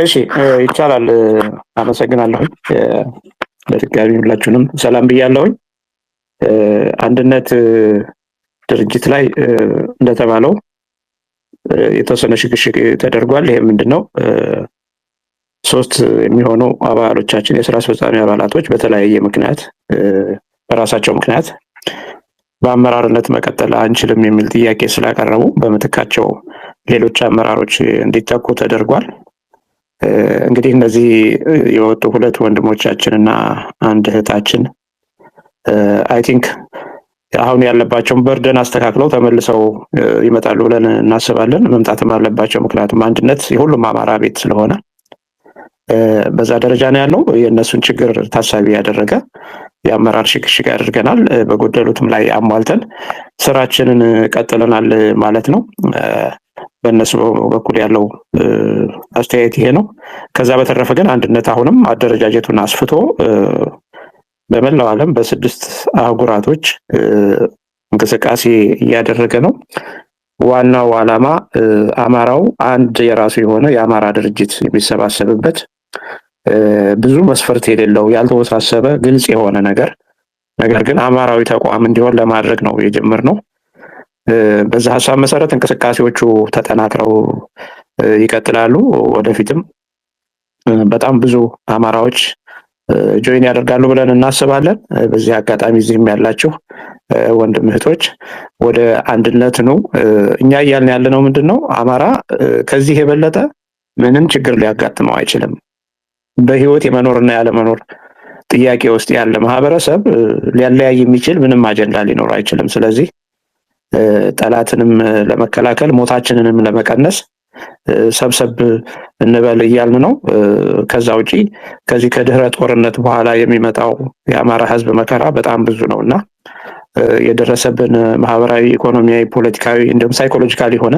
እሺ ይቻላል። አመሰግናለሁ። በድጋሚ ሁላችሁንም ሰላም ብያለሁኝ። አንድነት ድርጅት ላይ እንደተባለው የተወሰነ ሽግሽግ ተደርጓል። ይሄ ምንድነው? ሶስት የሚሆኑ አባሎቻችን የስራ አስፈጻሚ አባላቶች በተለያየ ምክንያት በራሳቸው ምክንያት በአመራርነት መቀጠል አንችልም የሚል ጥያቄ ስላቀረቡ በምትካቸው ሌሎች አመራሮች እንዲተኩ ተደርጓል። እንግዲህ እነዚህ የወጡ ሁለት ወንድሞቻችን እና አንድ እህታችን አይ ቲንክ አሁን ያለባቸውን በርደን አስተካክለው ተመልሰው ይመጣሉ ብለን እናስባለን። መምጣትም አለባቸው። ምክንያቱም አንድነት የሁሉም አማራ ቤት ስለሆነ በዛ ደረጃ ነው ያለው። የእነሱን ችግር ታሳቢ ያደረገ የአመራር ሽግሽግ አድርገናል። በጎደሉትም ላይ አሟልተን ስራችንን ቀጥለናል ማለት ነው። በእነሱ በኩል ያለው አስተያየት ይሄ ነው። ከዛ በተረፈ ግን አንድነት አሁንም አደረጃጀቱን አስፍቶ በመላው ዓለም በ6 አህጉራቶች እንቅስቃሴ እያደረገ ነው። ዋናው ዓላማ አማራው አንድ የራሱ የሆነ የአማራ ድርጅት የሚሰባሰብበት ብዙ መስፈርት የሌለው ያልተወሳሰበ ግልጽ የሆነ ነገር ግን አማራዊ ተቋም እንዲሆን ለማድረግ ነው የጀመርነው። በዛ ሀሳብ መሰረት እንቅስቃሴዎቹ ተጠናክረው ይቀጥላሉ። ወደፊትም በጣም ብዙ አማራዎች ጆይን ያደርጋሉ ብለን እናስባለን። በዚህ አጋጣሚ እዚህም ያላችሁ ወንድም እህቶች ወደ አንድነት ነው። እኛ እያልን ያለነው ምንድነው? አማራ ከዚህ የበለጠ ምንም ችግር ሊያጋጥመው አይችልም። በህይወት የመኖርና ያለመኖር ጥያቄ ውስጥ ያለ ማህበረሰብ ሊያለያይ የሚችል ምንም አጀንዳ ሊኖር አይችልም። ስለዚህ ጠላትንም ለመከላከል ሞታችንንም ለመቀነስ ሰብሰብ እንበል እያልን ነው። ከዛ ውጪ ከዚህ ከድህረ ጦርነት በኋላ የሚመጣው የአማራ ህዝብ መከራ በጣም ብዙ ነውና የደረሰብን ማህበራዊ፣ ኢኮኖሚያዊ፣ ፖለቲካዊ እንዲሁም ሳይኮሎጂካል የሆነ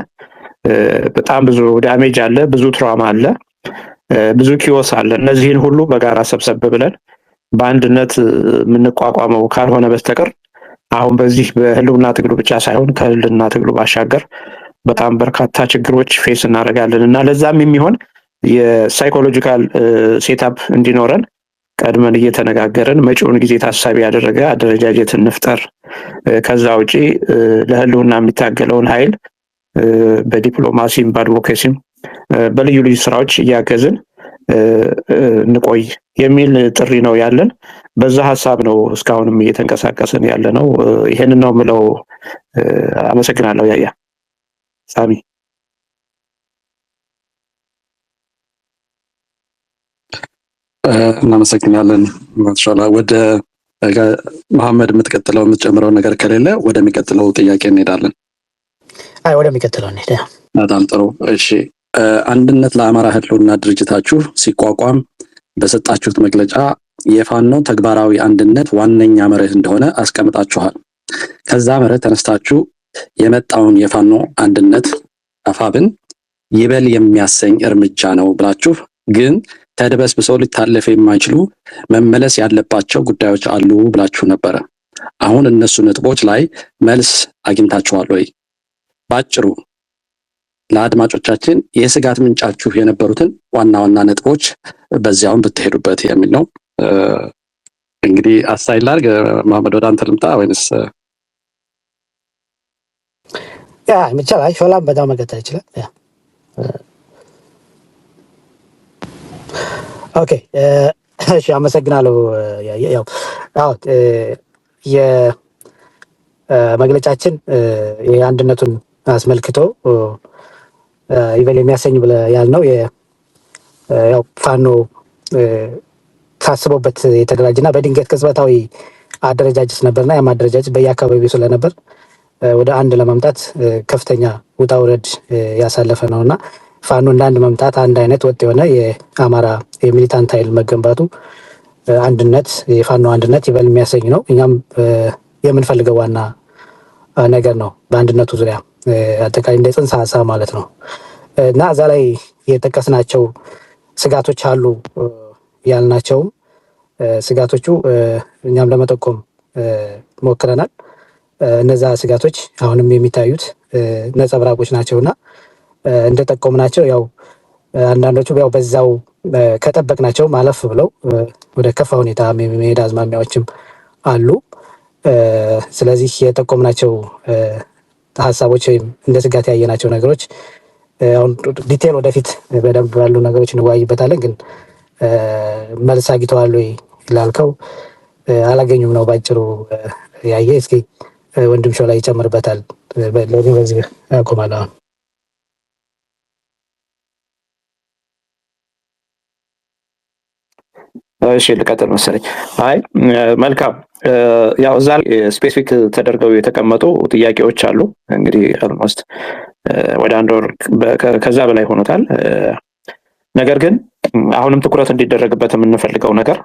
በጣም ብዙ ዳሜጅ አለ፣ ብዙ ትራውማ አለ፣ ብዙ ኪዮስ አለ። እነዚህን ሁሉ በጋራ ሰብሰብ ብለን በአንድነት የምንቋቋመው ካልሆነ በስተቀር አሁን በዚህ በህልውና ትግሉ ብቻ ሳይሆን ከህልውና ትግሉ ባሻገር በጣም በርካታ ችግሮች ፌስ እናደርጋለን እና ለዛም የሚሆን የሳይኮሎጂካል ሴታፕ እንዲኖረን ቀድመን እየተነጋገርን መጪውን ጊዜ ታሳቢ ያደረገ አደረጃጀት እንፍጠር። ከዛ ውጪ ለህልውና የሚታገለውን ኃይል በዲፕሎማሲም በአድቮኬሲም በልዩ ልዩ ስራዎች እያገዝን እንቆይ የሚል ጥሪ ነው ያለን። በዛ ሀሳብ ነው እስካሁንም እየተንቀሳቀስን ያለ ነው። ይሄንን ነው የምለው። አመሰግናለሁ። ያያ ሳሚ። እናመሰግናለን። ማሻአላ። ወደ መሐመድ የምትቀጥለው የምትጨምረው ነገር ከሌለ ወደሚቀጥለው ጥያቄ እንሄዳለን። ወደሚቀጥለው እንሄዳ። በጣም ጥሩ። እሺ፣ አንድነት ለአማራ ህልውና ድርጅታችሁ ሲቋቋም በሰጣችሁት መግለጫ የፋኖ ተግባራዊ አንድነት ዋነኛ መርህ እንደሆነ አስቀምጣችኋል። ከዛ መርህ ተነስታችሁ የመጣውን የፋኖ አንድነት አፋብን ይበል የሚያሰኝ እርምጃ ነው ብላችሁ ግን ተድበስብሰው ሊታለፍ የማይችሉ መመለስ ያለባቸው ጉዳዮች አሉ ብላችሁ ነበረ። አሁን እነሱ ነጥቦች ላይ መልስ አግኝታችኋል ወይ? ባጭሩ ለአድማጮቻችን የስጋት ምንጫችሁ የነበሩትን ዋና ዋና ነጥቦች በዚያውን ብትሄዱበት የሚል ነው። እንግዲህ አስተያየት ላድርግ። መሐመድ ወደ አንተ ልምጣ ወይንስ? ይቻላል። ሾላም በጣም መቀጠል ይችላል። ኦኬ፣ እሺ፣ አመሰግናለሁ። ያው የመግለጫችን የአንድነቱን አስመልክቶ ይበል የሚያሰኝ ብለ ያልነው ያው ፋኖ ታስቦበት የተደራጀና በድንገት ቅጽበታዊ አደረጃጀት ነበርና ያም አደረጃጀት በየአካባቢው ስለነበር ወደ አንድ ለማምጣት ከፍተኛ ውጣ ውረድ ያሳለፈ ነውና ፋኖ እንደ አንድ መምጣት አንድ አይነት ወጥ የሆነ የአማራ የሚሊታንት ኃይል መገንባቱ አንድነት የፋኖ አንድነት ይበል የሚያሰኝ ነው። እኛም የምንፈልገው ዋና ነገር ነው። በአንድነቱ ዙሪያ አጠቃላይ እንደ ጽንሰ ሀሳብ ማለት ነው እና እዛ ላይ የጠቀስናቸው ስጋቶች አሉ ያልናቸው ስጋቶቹ እኛም ለመጠቆም ሞክረናል። እነዛ ስጋቶች አሁንም የሚታዩት ነጸብራቆች ናቸውና እንደጠቆምናቸው ያው አንዳንዶቹ ያው በዛው ከጠበቅናቸው ማለፍ ብለው ወደ ከፋ ሁኔታ የመሄድ አዝማሚያዎችም አሉ። ስለዚህ የጠቆምናቸው ሀሳቦች ወይም እንደ ስጋት ያየናቸው ነገሮች አሁን ዲቴል ወደፊት በደንብ ባሉ ነገሮች እንወያይበታለን። ግን መልስ አግኝተዋል ወይ ላልከው አላገኙም ነው ባጭሩ ያየ። እስኪ ወንድም ሾላ ይጨምርበታል። በዚህ አቆማለሁ። እሺ ልቀጥል መሰለኝ። አይ መልካም። ያው እዛ ስፔሲፊክ ተደርገው የተቀመጡ ጥያቄዎች አሉ። እንግዲህ ኦልሞስት ወደ 1 ወር ከዛ በላይ ሆኖታል። ነገር ግን አሁንም ትኩረት እንዲደረግበት የምንፈልገው ነገር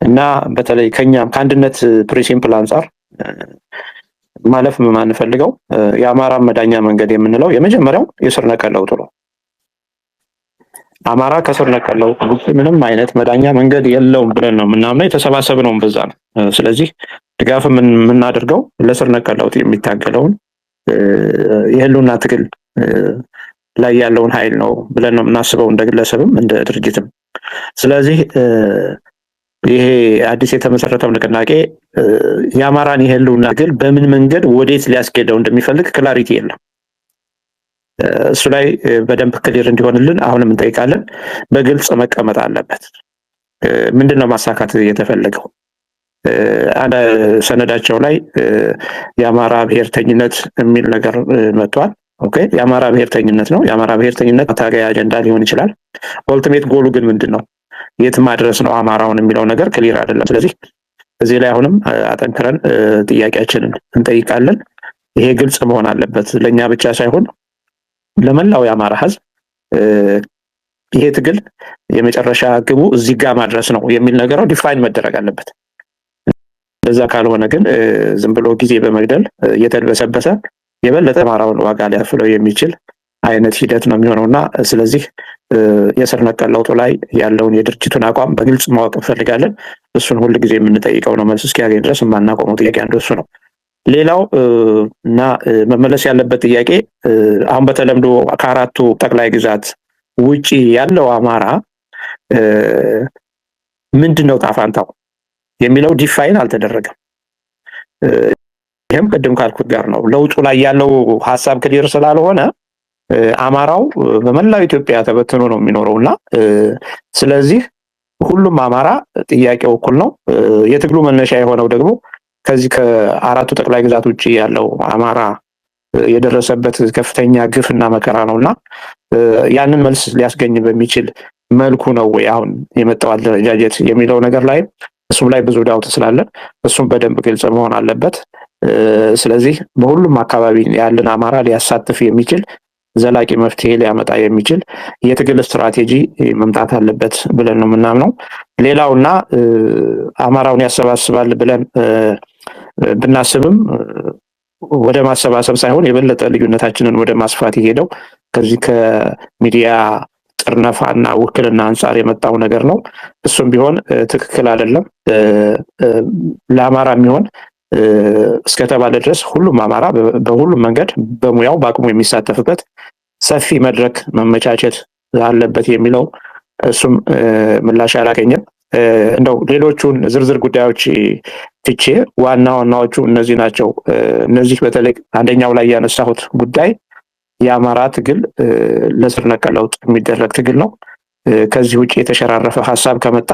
እና በተለይ ከኛም ከአንድነት ፕሪንሲፕል አንጻር ማለፍ የማንፈልገው የአማራ መዳኛ መንገድ የምንለው የመጀመሪያው የስር ነቀል ለውጥ ነው። አማራ ከስር ነቀል ለውጥ ምንም አይነት መዳኛ መንገድ የለውም ብለን ነው የምናምነው። የተሰባሰብነውም በዛ ነው። ስለዚህ ድጋፍ የምናደርገው ለስር ነቀል ለውጥ የሚታገለውን የህልውና ትግል ላይ ያለውን ኃይል ነው ብለን ነው የምናስበው፣ እንደ ግለሰብም እንደ ድርጅትም። ስለዚህ ይሄ አዲስ የተመሰረተው ንቅናቄ የአማራን የህልውና ትግል በምን መንገድ ወዴት ሊያስኬደው እንደሚፈልግ ክላሪቲ የለም። እሱ ላይ በደንብ ክሊር እንዲሆንልን አሁንም እንጠይቃለን። በግልጽ መቀመጥ አለበት። ምንድነው ማሳካት የተፈለገው? አንድ ሰነዳቸው ላይ የአማራ ብሔርተኝነት የሚል ነገር መጥቷል። ኦኬ፣ የአማራ ብሔርተኝነት ነው። የአማራ ብሔርተኝነት ታጋይ አጀንዳ ሊሆን ይችላል። ኦልቲሜት ጎሉ ግን ምንድነው? የት ማድረስ ነው አማራውን የሚለው ነገር ክሊር አይደለም። ስለዚህ እዚህ ላይ አሁንም አጠንክረን ጥያቄያችንን እንጠይቃለን። ይሄ ግልጽ መሆን አለበት፣ ለኛ ብቻ ሳይሆን ለመላው የአማራ ህዝብ። ይሄ ትግል የመጨረሻ ግቡ እዚህ ጋር ማድረስ ነው የሚል ነገር ዲፋይን መደረግ አለበት። እንደዛ ካልሆነ ግን ዝም ብሎ ጊዜ በመግደል እየተደበሰበሰ የበለጠ አማራውን ዋጋ ሊያፍለው የሚችል አይነት ሂደት ነው የሚሆነውና ስለዚህ የስር ነቀል ለውጡ ላይ ያለውን የድርጅቱን አቋም በግልጽ ማወቅ እንፈልጋለን። እሱን ሁሉ ጊዜ የምንጠይቀው ነው። መልስ እስኪያገኝ ድረስ የማናቆመው ጥያቄ አንዱ እሱ ነው። ሌላው እና መመለስ ያለበት ጥያቄ አሁን በተለምዶ ከአራቱ ጠቅላይ ግዛት ውጪ ያለው አማራ ምንድነው ጣፋንታው የሚለው ዲፋይን አልተደረገም። ይሄም ቅድም ካልኩት ጋር ነው። ለውጡ ላይ ያለው ሐሳብ ክሊር ስላልሆነ አማራው በመላው ኢትዮጵያ ተበትኖ ነው የሚኖረውና ስለዚህ ሁሉም አማራ ጥያቄው እኩል ነው። የትግሉ መነሻ የሆነው ደግሞ ከዚህ ከአራቱ ጠቅላይ ግዛት ውጪ ያለው አማራ የደረሰበት ከፍተኛ ግፍና መከራ ነውና ያንን መልስ ሊያስገኝ በሚችል መልኩ ነው ወይ አሁን የመጣው አደረጃጀት የሚለው ነገር ላይ እሱም ላይ ብዙ ዳውት ስላለ እሱም በደንብ ግልጽ መሆን አለበት። ስለዚህ በሁሉም አካባቢ ያለን አማራ ሊያሳትፍ የሚችል ዘላቂ መፍትሄ ሊያመጣ የሚችል የትግል ስትራቴጂ መምጣት አለበት ብለን ነው የምናምነው። ሌላውና አማራውን ያሰባስባል ብለን ብናስብም ወደ ማሰባሰብ ሳይሆን የበለጠ ልዩነታችንን ወደ ማስፋት ይሄደው ከዚህ ከሚዲያ ጥርነፋና ውክልና አንጻር የመጣው ነገር ነው። እሱም ቢሆን ትክክል አይደለም። ለአማራ የሚሆን እስከተባለ ድረስ ሁሉም አማራ በሁሉም መንገድ በሙያው በአቅሙ የሚሳተፍበት ሰፊ መድረክ መመቻቸት አለበት የሚለው እሱም ምላሽ አላገኘም። እንደው ሌሎቹን ዝርዝር ጉዳዮች ትቼ ዋና ዋናዎቹ እነዚህ ናቸው። እነዚህ በተለይ አንደኛው ላይ ያነሳሁት ጉዳይ የአማራ ትግል ለስር ነቀል ለውጥ የሚደረግ ትግል ነው። ከዚህ ውጪ የተሸራረፈ ሀሳብ ከመጣ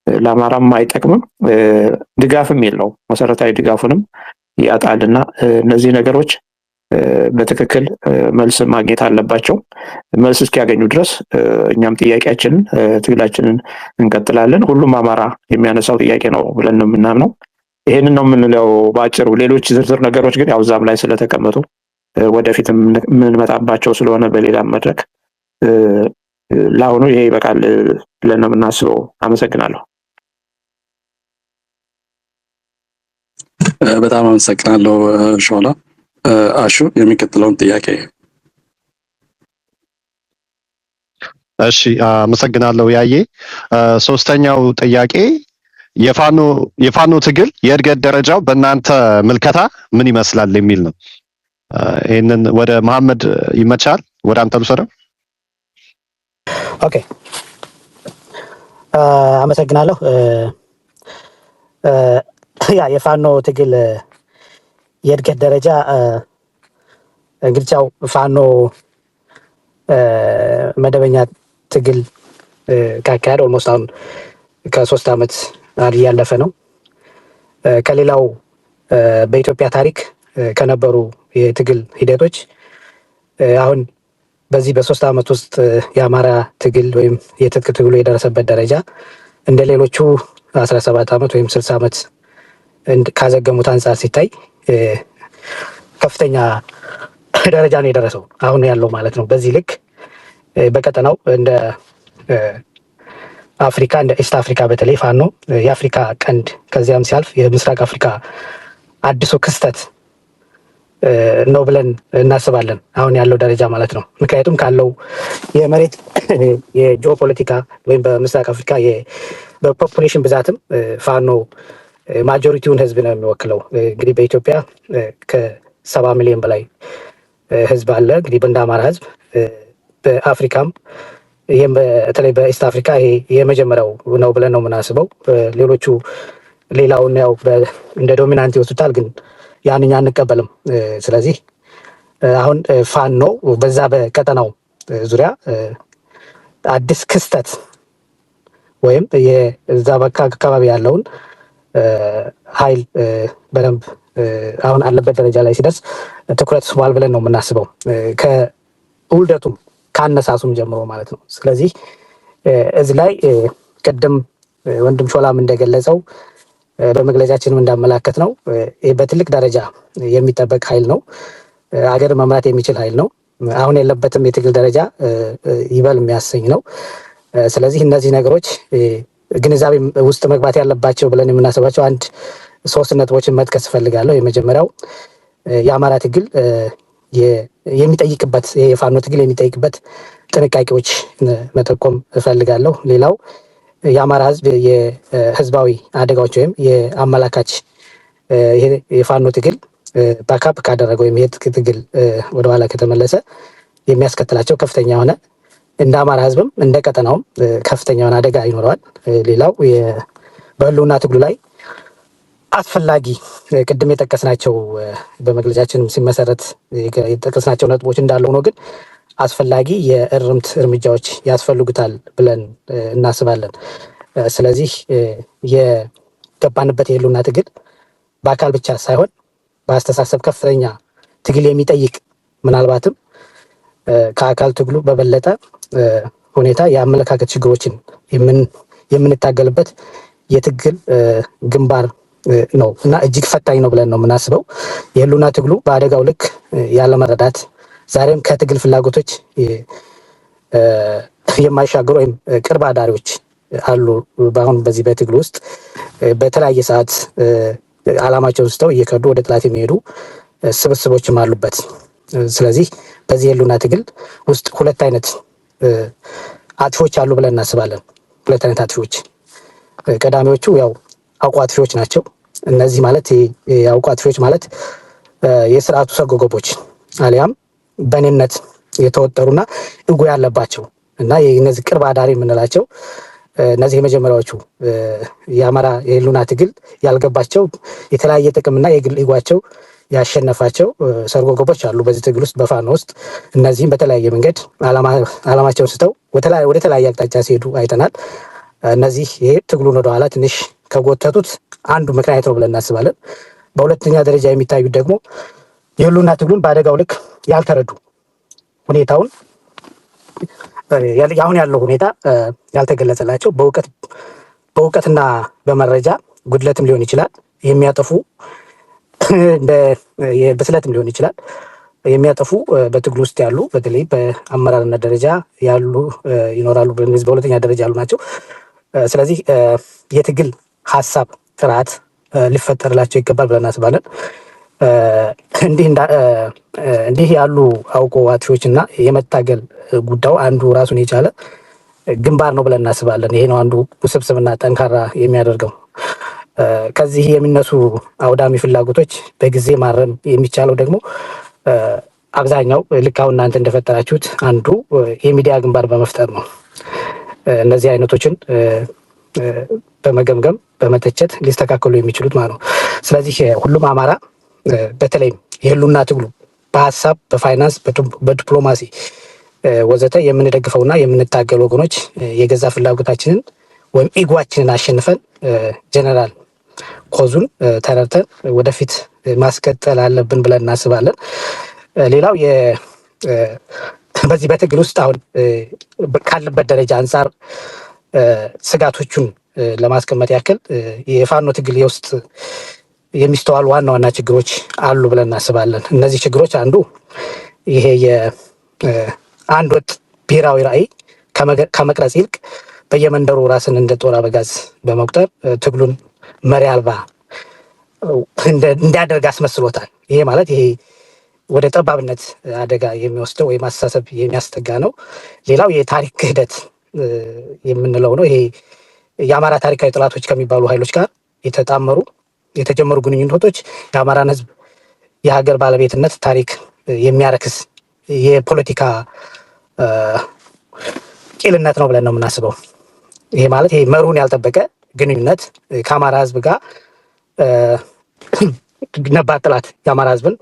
ለአማራም አይጠቅምም፣ ድጋፍም የለው፣ መሰረታዊ ድጋፉንም ያጣልና እነዚህ ነገሮች በትክክል መልስ ማግኘት አለባቸው። መልስ እስኪያገኙ ድረስ እኛም ጥያቄያችንን ትግላችንን እንቀጥላለን። ሁሉም አማራ የሚያነሳው ጥያቄ ነው ብለን ነው የምናምነው። ይሄንን ነው የምንለው ባጭሩ። ሌሎች ዝርዝር ነገሮች ግን ያው እዛም ላይ ስለተቀመጡ ወደፊትም የምንመጣባቸው ስለሆነ በሌላም መድረክ ለአሁኑ ይሄ ይበቃል ብለን ነው የምናስበው። አመሰግናለሁ። በጣም አመሰግናለሁ ሾላ። አሹ የሚቀጥለውን ጥያቄ። እሺ አመሰግናለሁ ያዬ። ሶስተኛው ጥያቄ የፋኖ ትግል የእድገት ደረጃው በእናንተ ምልከታ ምን ይመስላል የሚል ነው። ይሄንን ወደ መሐመድ ይመቻል፣ ወደ አንተ ልውሰደው። ኦኬ አመሰግናለሁ። ያ የፋኖ ትግል የእድገት ደረጃ እንግዲህ ያው ፋኖ መደበኛ ትግል ካካሄደ ኦልሞስት አሁን ከ3 ዓመት ያለፈ ነው። ከሌላው በኢትዮጵያ ታሪክ ከነበሩ የትግል ሂደቶች አሁን በዚህ በ3 ዓመት ውስጥ የአማራ ትግል ወይም የትጥቅ ትግሉ የደረሰበት ደረጃ እንደ ሌሎቹ 17 ዓመት ወይም 60 ዓመት ካዘገሙት አንጻር ሲታይ ከፍተኛ ደረጃ ነው የደረሰው አሁን ያለው ማለት ነው። በዚህ ልክ በቀጠናው እንደ አፍሪካ እንደ ኢስት አፍሪካ በተለይ ፋኖ የአፍሪካ ቀንድ ከዚያም ሲያልፍ የምስራቅ አፍሪካ አዲሱ ክስተት ነው ብለን እናስባለን አሁን ያለው ደረጃ ማለት ነው። ምክንያቱም ካለው የመሬት የጂኦፖለቲካ ወይም በምስራቅ አፍሪካ በፖፑሌሽን ብዛትም ፋኖ ማጆሪቲውን ህዝብ ነው የሚወክለው። እንግዲህ በኢትዮጵያ ከ70 ሚሊዮን በላይ ህዝብ አለ። እንግዲህ እንደ አማራ ህዝብ በአፍሪካም ይህም በተለይ በኢስት አፍሪካ ይሄ የመጀመሪያው ነው ብለን ነው የምናስበው። ሌሎቹ ሌላውን ያው እንደ ዶሚናንት ይወስዱታል፣ ግን ያንኛ አንቀበልም። ስለዚህ አሁን ፋኖ በዛ በቀጠናው ዙሪያ አዲስ ክስተት ወይም የዛ አካባቢ ያለውን ኃይል በደንብ አሁን አለበት ደረጃ ላይ ሲደርስ ትኩረት ስቧል ብለን ነው የምናስበው ከውልደቱም ካነሳሱም ጀምሮ ማለት ነው። ስለዚህ እዚህ ላይ ቅድም ወንድም ሾላም እንደገለጸው በመግለጫችንም እንዳመላከት ነው በትልቅ ደረጃ የሚጠበቅ ኃይል ነው። አገር መምራት የሚችል ኃይል ነው። አሁን ያለበትም የትግል ደረጃ ይበል የሚያሰኝ ነው። ስለዚህ እነዚህ ነገሮች ግንዛቤ ውስጥ መግባት ያለባቸው ብለን የምናስባቸው 3 ነጥቦችን መጥቀስ እፈልጋለሁ። የመጀመሪያው የአማራ ትግል የሚጠይቅበት የፋኖ ትግል የሚጠይቅበት ጥንቃቄዎች መጠቆም እፈልጋለሁ። ሌላው የአማራ ህዝብ የህዝባዊ አደጋዎች ወይም የአመላካች የፋኖ ትግል ባካፕ ካደረገ ወይም የትጥቅ ትግል ወደኋላ ከተመለሰ የሚያስከትላቸው ከፍተኛ የሆነ እንደ አማራ ህዝብም እንደ ቀጠናውም ከፍተኛ የሆነ አደጋ ይኖረዋል። ሌላው በህልውና ትግሉ ላይ አስፈላጊ ቅድም የጠቀስናቸው በመግለጫችንም ሲመሰረት የጠቀስናቸው ነጥቦች እንዳሉ ነው፣ ግን አስፈላጊ የእርምት እርምጃዎች ያስፈልጉታል ብለን እናስባለን። ስለዚህ የገባንበት የህልውና ትግል በአካል ብቻ ሳይሆን በአስተሳሰብ ከፍተኛ ትግል የሚጠይቅ ምናልባትም ከአካል ትግሉ በበለጠ ሁኔታ የአመለካከት ችግሮችን የምንታገልበት የትግል ግንባር ነው እና እጅግ ፈታኝ ነው ብለን ነው የምናስበው። የህልውና ትግሉ በአደጋው ልክ ያለመረዳት ዛሬም ከትግል ፍላጎቶች የማይሻገሩ ወይም ቅርብ አዳሪዎች አሉ። በአሁን በዚህ በትግል ውስጥ በተለያየ ሰዓት አላማቸውን ስተው እየከዱ ወደ ጥላት የሚሄዱ ስብስቦችም አሉበት። ስለዚህ በዚህ የህልውና ትግል ውስጥ 2 አይነት አጥፊዎች አሉ ብለን እናስባለን። 2 አይነት አጥፊዎች፣ ቀዳሚዎቹ ያው አውቆ አጥፊዎች ናቸው። እነዚህ ማለት የአውቆ አጥፊዎች ማለት የስርዓቱ ሰርጎ ገቦች አሊያም በኔነት የተወጠሩና እጎ ያለባቸው እና የነዚህ ቅርብ አዳሪ የምንላቸው እነዚህ የመጀመሪያዎቹ የአማራ የህልውና ትግል ያልገባቸው የተለያየ ጥቅምና የግል ኢጓቸው ያሸነፋቸው ሰርጎ ገቦች አሉ በዚህ ትግል ውስጥ በፋኖ ውስጥ። እነዚህም በተለያየ መንገድ አላማቸውን ስተው ወደ ተለያየ አቅጣጫ ሲሄዱ አይተናል። እነዚህ ይሄ ትግሉን ወደኋላ ትንሽ ከጎተቱት አንዱ ምክንያት ነው ብለን እናስባለን። በሁለተኛ ደረጃ የሚታዩት ደግሞ የህልውና ትግሉን በአደጋው ልክ ያልተረዱ ሁኔታውን አሁን ያለው ሁኔታ ያልተገለጸላቸው በእውቀትና በመረጃ ጉድለትም ሊሆን ይችላል የሚያጠፉ በስለትም ሊሆን ይችላል የሚያጠፉ በትግሉ ውስጥ ያሉ በተለይ በአመራርነት ደረጃ ያሉ ይኖራሉ። በሁለተኛ ደረጃ ያሉ ናቸው። ስለዚህ የትግል ሀሳብ ጥራት ሊፈጠርላቸው ይገባል ብለን እናስባለን። እንዲህ ያሉ አውቆ አጥፊዎችና የመታገል ጉዳዩ አንዱ ራሱን የቻለ ግንባር ነው ብለን እናስባለን። ይሄ ነው አንዱ ውስብስብና ጠንካራ የሚያደርገው። ከዚህ የሚነሱ አውዳሚ ፍላጎቶች በጊዜ ማረም የሚቻለው ደግሞ አብዛኛው ልክ አሁን እናንተ እንደፈጠራችሁት አንዱ የሚዲያ ግንባር በመፍጠር ነው። እነዚህ አይነቶችን በመገምገም በመተቸት ሊስተካከሉ የሚችሉት ማለት ነው። ስለዚህ ሁሉም አማራ በተለይም የህሉና ትግሉ በሀሳብ፣ በፋይናንስ፣ በዲፕሎማሲ ወዘተ የምንደግፈውና የምንታገል ወገኖች የገዛ ፍላጎታችንን ወይም ኢጓችንን አሸንፈን ጀነራል ኮዙን ተረድተን ወደፊት ማስቀጠል አለብን ብለን እናስባለን። ሌላው በዚህ በትግል ውስጥ አሁን ካለበት ደረጃ አንጻር ስጋቶቹን ለማስቀመጥ ያክል የፋኖ ትግል የውስጥ የሚስተዋሉ ዋና ዋና ችግሮች አሉ ብለን እናስባለን። እነዚህ ችግሮች አንዱ ይሄ የአንድ ወጥ ብሔራዊ ራዕይ ከመቅረጽ ይልቅ በየመንደሩ ራስን እንደ ጦር አበጋዝ በመቁጠር ትግሉን መሪ አልባ እንዲያደርግ አስመስሎታል። ይሄ ማለት ይሄ ወደ ጠባብነት አደጋ የሚወስደው ወይም አስተሳሰብ የሚያስጠጋ ነው። ሌላው የታሪክ ክህደት የምንለው ነው። ይሄ የአማራ ታሪካዊ ጠላቶች ከሚባሉ ኃይሎች ጋር የተጀመሩ ግንኙነቶች የአማራን ሕዝብ የሀገር ባለቤትነት ታሪክ የሚያረክስ የፖለቲካ ቂልነት ነው ብለን ነው የምናስበው። ይሄ ማለት ይሄ መርሁን ያልጠበቀ ግንኙነት ከአማራ ሕዝብ ጋር ነባር ጠላት የአማራ ሕዝብን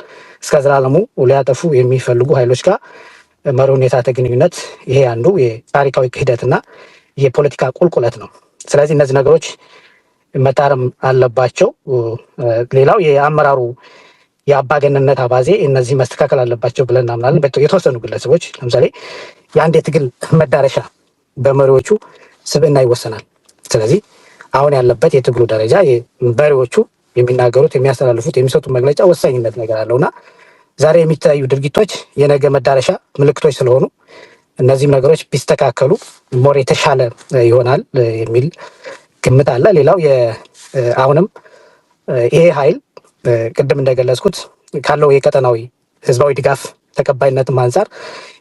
እስከ ዘላለሙ ሊያጠፉ የሚፈልጉ ኃይሎች ጋር መርሁን የሳተ ግንኙነት፣ ይሄ አንዱ የታሪካዊ ክህደትና የፖለቲካ ቁልቁለት ነው። ስለዚህ እነዚህ ነገሮች መታረም አለባቸው። ሌላው የአመራሩ የአባገነንነት አባዜ እነዚህ መስተካከል አለባቸው ብለን እናምናለን። የተወሰኑ ግለሰቦች ለምሳሌ የአንድ የትግል መዳረሻ በመሪዎቹ ስብዕና ይወሰናል። ስለዚህ አሁን ያለበት የትግሉ ደረጃ መሪዎቹ የሚናገሩት፣ የሚያስተላልፉት፣ የሚሰጡት መግለጫ ወሳኝነት ነገር አለውና ዛሬ የሚታዩ ድርጊቶች የነገ መዳረሻ ምልክቶች ስለሆኑ እነዚህም ነገሮች ቢስተካከሉ ሞር የተሻለ ይሆናል የሚል ግምት አለ። ሌላው አሁንም ይሄ ኃይል ቅድም እንደገለጽኩት ካለው የቀጠናዊ ህዝባዊ ድጋፍ ተቀባይነትም አንጻር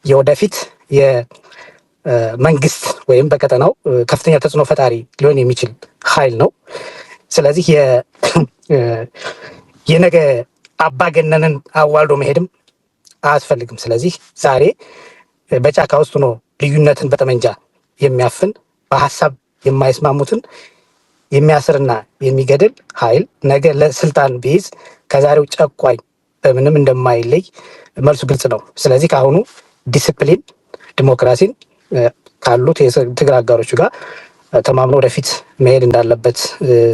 የወደፊት የመንግስት ወይም በቀጠናው ከፍተኛ ተጽዕኖ ፈጣሪ ሊሆን የሚችል ኃይል ነው። ስለዚህ የነገ አባገነንን አዋልዶ መሄድም አያስፈልግም። ስለዚህ ዛሬ በጫካ ውስጥ ሆኖ ልዩነትን በጠመንጃ የሚያፍን በሀሳብ የማይስማሙትን የሚያስርና የሚገድል ኃይል ነገ ለስልጣን ቢይዝ ከዛሬው ጨቋኝ በምንም እንደማይለይ መልሱ ግልጽ ነው። ስለዚህ ከአሁኑ ዲስፕሊን፣ ዲሞክራሲን ካሉት የትግል አጋሮቹ ጋር ተማምኖ ወደፊት መሄድ እንዳለበት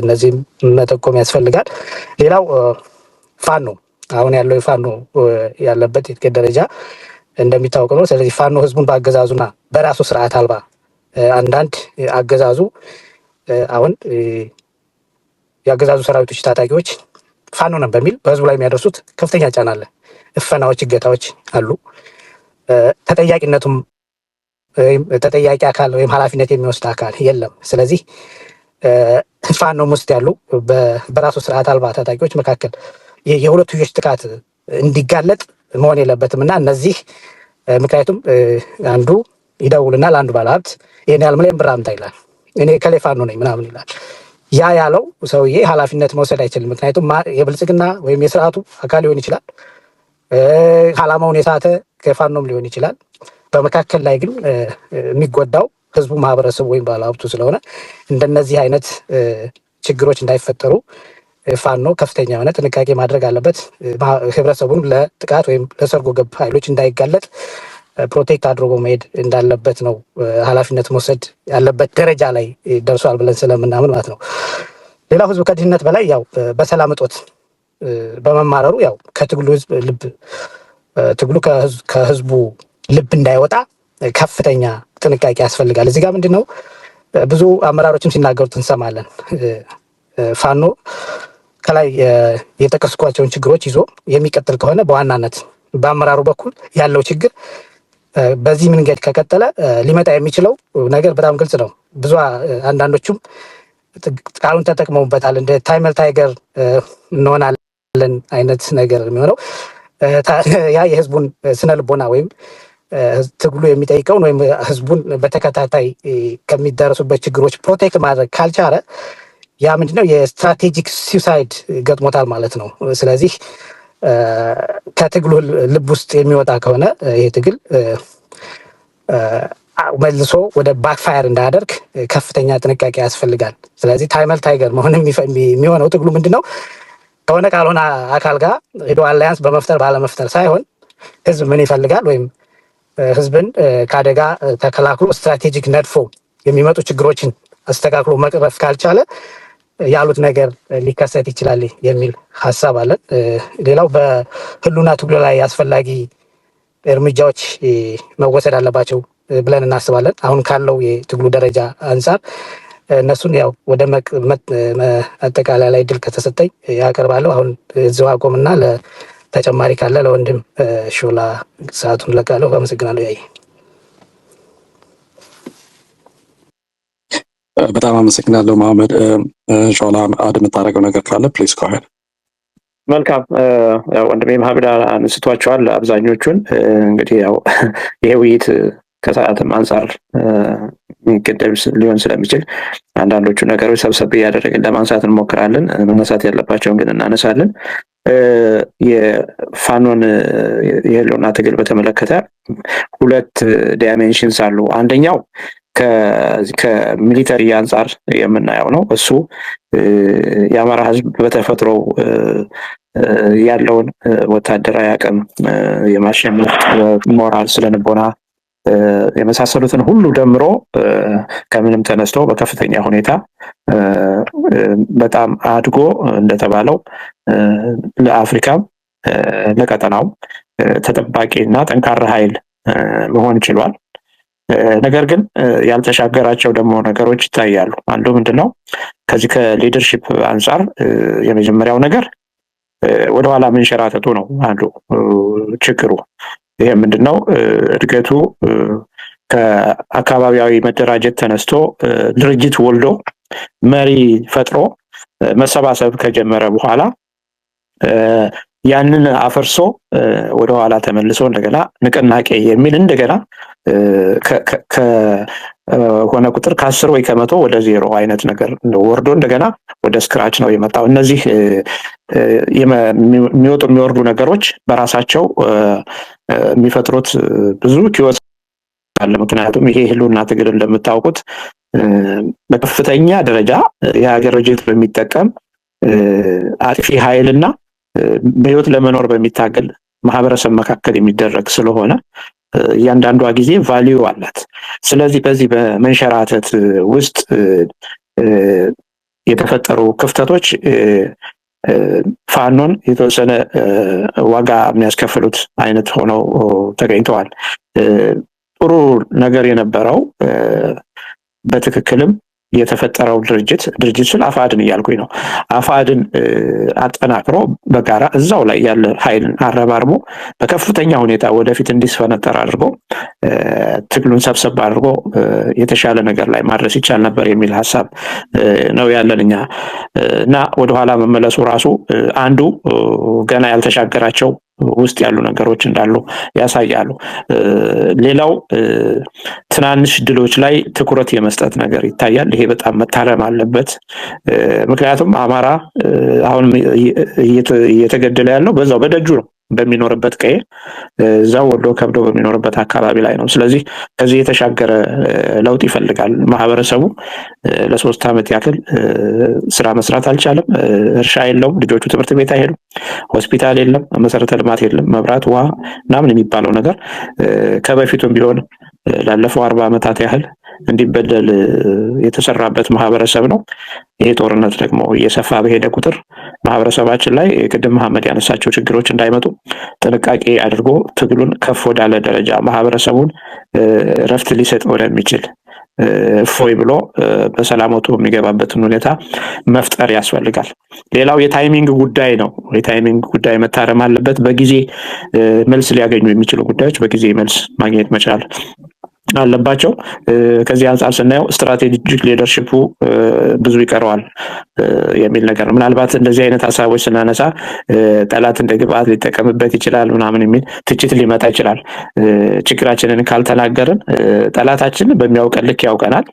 እነዚህም መጠቆም ያስፈልጋል። ሌላው ፋኖ አሁን ያለው የፋኖ ያለበት የትግል ደረጃ እንደሚታወቅ ነው። ስለዚህ ፋኖ ህዝቡን በአገዛዙና በራሱ ስርዓት አልባ አንዳንድ አገዛዙ አሁን የአገዛዙ ሰራዊቶች ታጣቂዎች ፋኖ ነን በሚል በህዝቡ ላይ የሚያደርሱት ከፍተኛ ጫና አለ። እፈናዎች፣ እገታዎች አሉ። ተጠያቂነቱም ተጠያቂ አካል ወይም ኃላፊነት የሚወስድ አካል የለም። ስለዚህ ፋኖም ውስጥ ያሉ በራሱ ስርዓት አልባ ታጣቂዎች መካከል የሁለትዮሽ ጥቃት እንዲጋለጥ መሆን የለበትም እና እነዚህ ምክንያቱም አንዱ ይደውልና ለአንዱ ባለሀብት ይህን ያህል ሚሊዮን ብር አምጣ ይላል። እኔ ከሌ ፋኖ ነኝ ምናምን ይላል። ያ ያለው ሰውዬ ኃላፊነት መውሰድ አይችልም። ምክንያቱም የብልጽግና ወይም የስርዓቱ አካል ሊሆን ይችላል። ዓላማውን የሳተ ከፋኖም ሊሆን ይችላል። በመካከል ላይ ግን የሚጎዳው ህዝቡ፣ ማህበረሰቡ ወይም ባለሀብቱ ስለሆነ እንደነዚህ አይነት ችግሮች እንዳይፈጠሩ ፋኖ ከፍተኛ የሆነ ጥንቃቄ ማድረግ አለበት። ህብረተሰቡን ለጥቃት ወይም ለሰርጎ ገብ ኃይሎች እንዳይጋለጥ ፕሮቴክት አድርጎ መሄድ እንዳለበት ነው ኃላፊነት መውሰድ ያለበት ደረጃ ላይ ደርሷል ብለን ስለምናምን ማለት ነው። ሌላው ህዝቡ ከድህነት በላይ ያው በሰላም እጦት በመማረሩ ያው ከትግሉ ትግሉ ከህዝቡ ልብ እንዳይወጣ ከፍተኛ ጥንቃቄ ያስፈልጋል። እዚህ ጋር ምንድን ነው ብዙ አመራሮችም ሲናገሩት እንሰማለን። ፋኖ ከላይ የጠቀስኳቸውን ችግሮች ይዞ የሚቀጥል ከሆነ በዋናነት በአመራሩ በኩል ያለው ችግር በዚህ መንገድ ከቀጠለ ሊመጣ የሚችለው ነገር በጣም ግልጽ ነው። ብዙ አንዳንዶቹም ቃሉን ተጠቅመውበታል። እንደ ታይመል ታይገር እንሆናለን አይነት ነገር የሚሆነው ያ የህዝቡን ስነ ልቦና ወይም ትግሉ የሚጠይቀውን ወይም ህዝቡን በተከታታይ ከሚደረሱበት ችግሮች ፕሮቴክት ማድረግ ካልቻለ ያ ምንድነው የስትራቴጂክ ሱሳይድ ገጥሞታል ማለት ነው። ስለዚህ ከትግሉ ልብ ውስጥ የሚወጣ ከሆነ ይሄ ትግል መልሶ ወደ ባክፋየር እንዳያደርግ ከፍተኛ ጥንቃቄ ያስፈልጋል። ስለዚህ ታይመል ታይገር መሆን የሚሆነው ትግሉ ምንድነው ከሆነ ካልሆነ አካል ጋር ሄዶ አላያንስ በመፍጠር ባለመፍጠር ሳይሆን ህዝብ ምን ይፈልጋል ወይም ህዝብን ከአደጋ ተከላክሎ ስትራቴጂክ ነድፎ የሚመጡ ችግሮችን አስተካክሎ መቅረፍ ካልቻለ ያሉት ነገር ሊከሰት ይችላል የሚል ሀሳብ አለን። ሌላው በህሉና ትግሉ ላይ አስፈላጊ እርምጃዎች መወሰድ አለባቸው ብለን እናስባለን። አሁን ካለው የትግሉ ደረጃ አንጻር እነሱን ያው ወደ አጠቃላይ ላይ ድል ከተሰጠኝ ያቀርባለሁ። አሁን እዚሁ አቆምና ለተጨማሪ ካለ ለወንድም ሾላ ሰዓቱን ለቃለሁ። አመሰግናለሁ። ያይ በጣም አመሰግናለሁ መሐመድ። ሾላ አድ የምታደርገው ነገር ካለ ፕሊዝ ጎ አሄድ። መልካም ወንድሜ መሐመድ አንስቷቸዋል አብዛኞቹን። እንግዲህ ያው ይሄ ውይይት ከሰዓትም አንጻር የሚገደብ ሊሆን ስለሚችል አንዳንዶቹ ነገሮች ሰብሰብ እያደረግን ለማንሳት እንሞክራለን። መነሳት ያለባቸውን ግን እናነሳለን። የፋኖን የህልውና ትግል በተመለከተ ሁለት ዳይሜንሽንስ አሉ። አንደኛው ከሚሊተሪ አንጻር የምናየው ነው። እሱ የአማራ ህዝብ በተፈጥሮ ያለውን ወታደራዊ አቅም የማሸነፍ ሞራል፣ ስለንቦና የመሳሰሉትን ሁሉ ደምሮ ከምንም ተነስቶ በከፍተኛ ሁኔታ በጣም አድጎ እንደተባለው ለአፍሪካም ለቀጠናው ተጠባቂና ጠንካራ ኃይል መሆን ችሏል። ነገር ግን ያልተሻገራቸው ደግሞ ነገሮች ይታያሉ። አንዱ ምንድነው? ከዚህ ከሊደርሺፕ አንጻር የመጀመሪያው ነገር ወደኋላ መንሸራተቱ ነው አንዱ ችግሩ። ይሄ ምንድነው? እድገቱ ከአካባቢያዊ መደራጀት ተነስቶ ድርጅት ወልዶ መሪ ፈጥሮ መሰባሰብ ከጀመረ በኋላ ያንን አፈርሶ ወደኋላ ተመልሶ እንደገና ንቅናቄ የሚል እንደገና ከሆነ ቁጥር ከ10 ወይ ከ100 ወደ 0 አይነት ነገር ወርዶ እንደገና ወደ ስክራች ነው የመጣው። እነዚህ የሚወጡ የሚወርዱ ነገሮች በራሳቸው የሚፈጥሩት ብዙ ኪዮስ አለ። ምክንያቱም ይሄ ህልውና ትግል እንደምታውቁት በከፍተኛ ደረጃ የሀገር በጀት በሚጠቀም አጥፊ ኃይልና በህይወት ለመኖር በሚታገል ማህበረሰብ መካከል የሚደረግ ስለሆነ እያንዳንዷ ጊዜ ቫልዩ አላት። ስለዚህ በዚህ በመንሸራተት ውስጥ የተፈጠሩ ክፍተቶች ፋኖን የተወሰነ ዋጋ የሚያስከፍሉት አይነት ሆነው ተገኝተዋል። ጥሩ ነገር የነበረው በትክክልም የተፈጠረው ድርጅት ስለ አፋድን እያልኩኝ ነው። አፋድን አጠናክሮ በጋራ እዛው ላይ ያለ ኃይልን አረባርቦ በከፍተኛ ሁኔታ ወደፊት እንዲስፈነጠር አድርጎ ትግሉን ሰብሰብ አድርጎ የተሻለ ነገር ላይ ማድረስ ይቻል ነበር የሚል ሀሳብ ነው ያለን እኛ እና ወደኋላ መመለሱ ራሱ አንዱ ገና ያልተሻገራቸው ውስጥ ያሉ ነገሮች እንዳሉ ያሳያሉ። ሌላው ትናንሽ ድሎች ላይ ትኩረት የመስጠት ነገር ይታያል። ይሄ በጣም መታረም አለበት። ምክንያቱም አማራ አሁን እየተገደለ ያለው በዛው በደጁ ነው በሚኖርበት ቀዬ እዛው ወዶ ከብዶ በሚኖርበት አካባቢ ላይ ነው። ስለዚህ ከዚህ የተሻገረ ለውጥ ይፈልጋል ማህበረሰቡ። ለ3 ዓመት ያክል ስራ መስራት አልቻለም። እርሻ የለውም፣ ልጆቹ ትምህርት ቤት አይሄዱም፣ ሆስፒታል የለም፣ መሰረተ ልማት የለም፣ መብራት፣ ውሃ ምናምን የሚባለው ነገር ከበፊቱም ቢሆን ላለፈው 40 ዓመታት ያህል እንዲበደል የተሰራበት ማህበረሰብ ነው። ይሄ ጦርነት ደግሞ እየሰፋ በሄደ ቁጥር ማህበረሰባችን ላይ ቅድም መሐመድ ያነሳቸው ችግሮች እንዳይመጡ ጥንቃቄ አድርጎ ትግሉን ከፍ ወዳለ ደረጃ ማህበረሰቡን ረፍት ሊሰጥ ወደሚችል እፎይ ብሎ በሰላም ወጥቶ የሚገባበትን ሁኔታ መፍጠር ያስፈልጋል። ሌላው የታይሚንግ ጉዳይ ነው። የታይሚንግ ጉዳይ መታረም አለበት። በጊዜ መልስ ሊያገኙ የሚችሉ ጉዳዮች በጊዜ መልስ ማግኘት መቻል አለባቸው። ከዚህ አንጻር ስናየው ስትራቴጂክ ሊደርሺፑ ብዙ ይቀረዋል የሚል ነገር ነው። ምናልባት እንደዚህ አይነት ሀሳቦች ስናነሳ ጠላት እንደ ግብአት ሊጠቀምበት ይችላል ምናምን የሚል ትችት ሊመጣ ይችላል። ችግራችንን ካልተናገርን ጠላታችን በሚያውቀን ልክ ያውቀናል።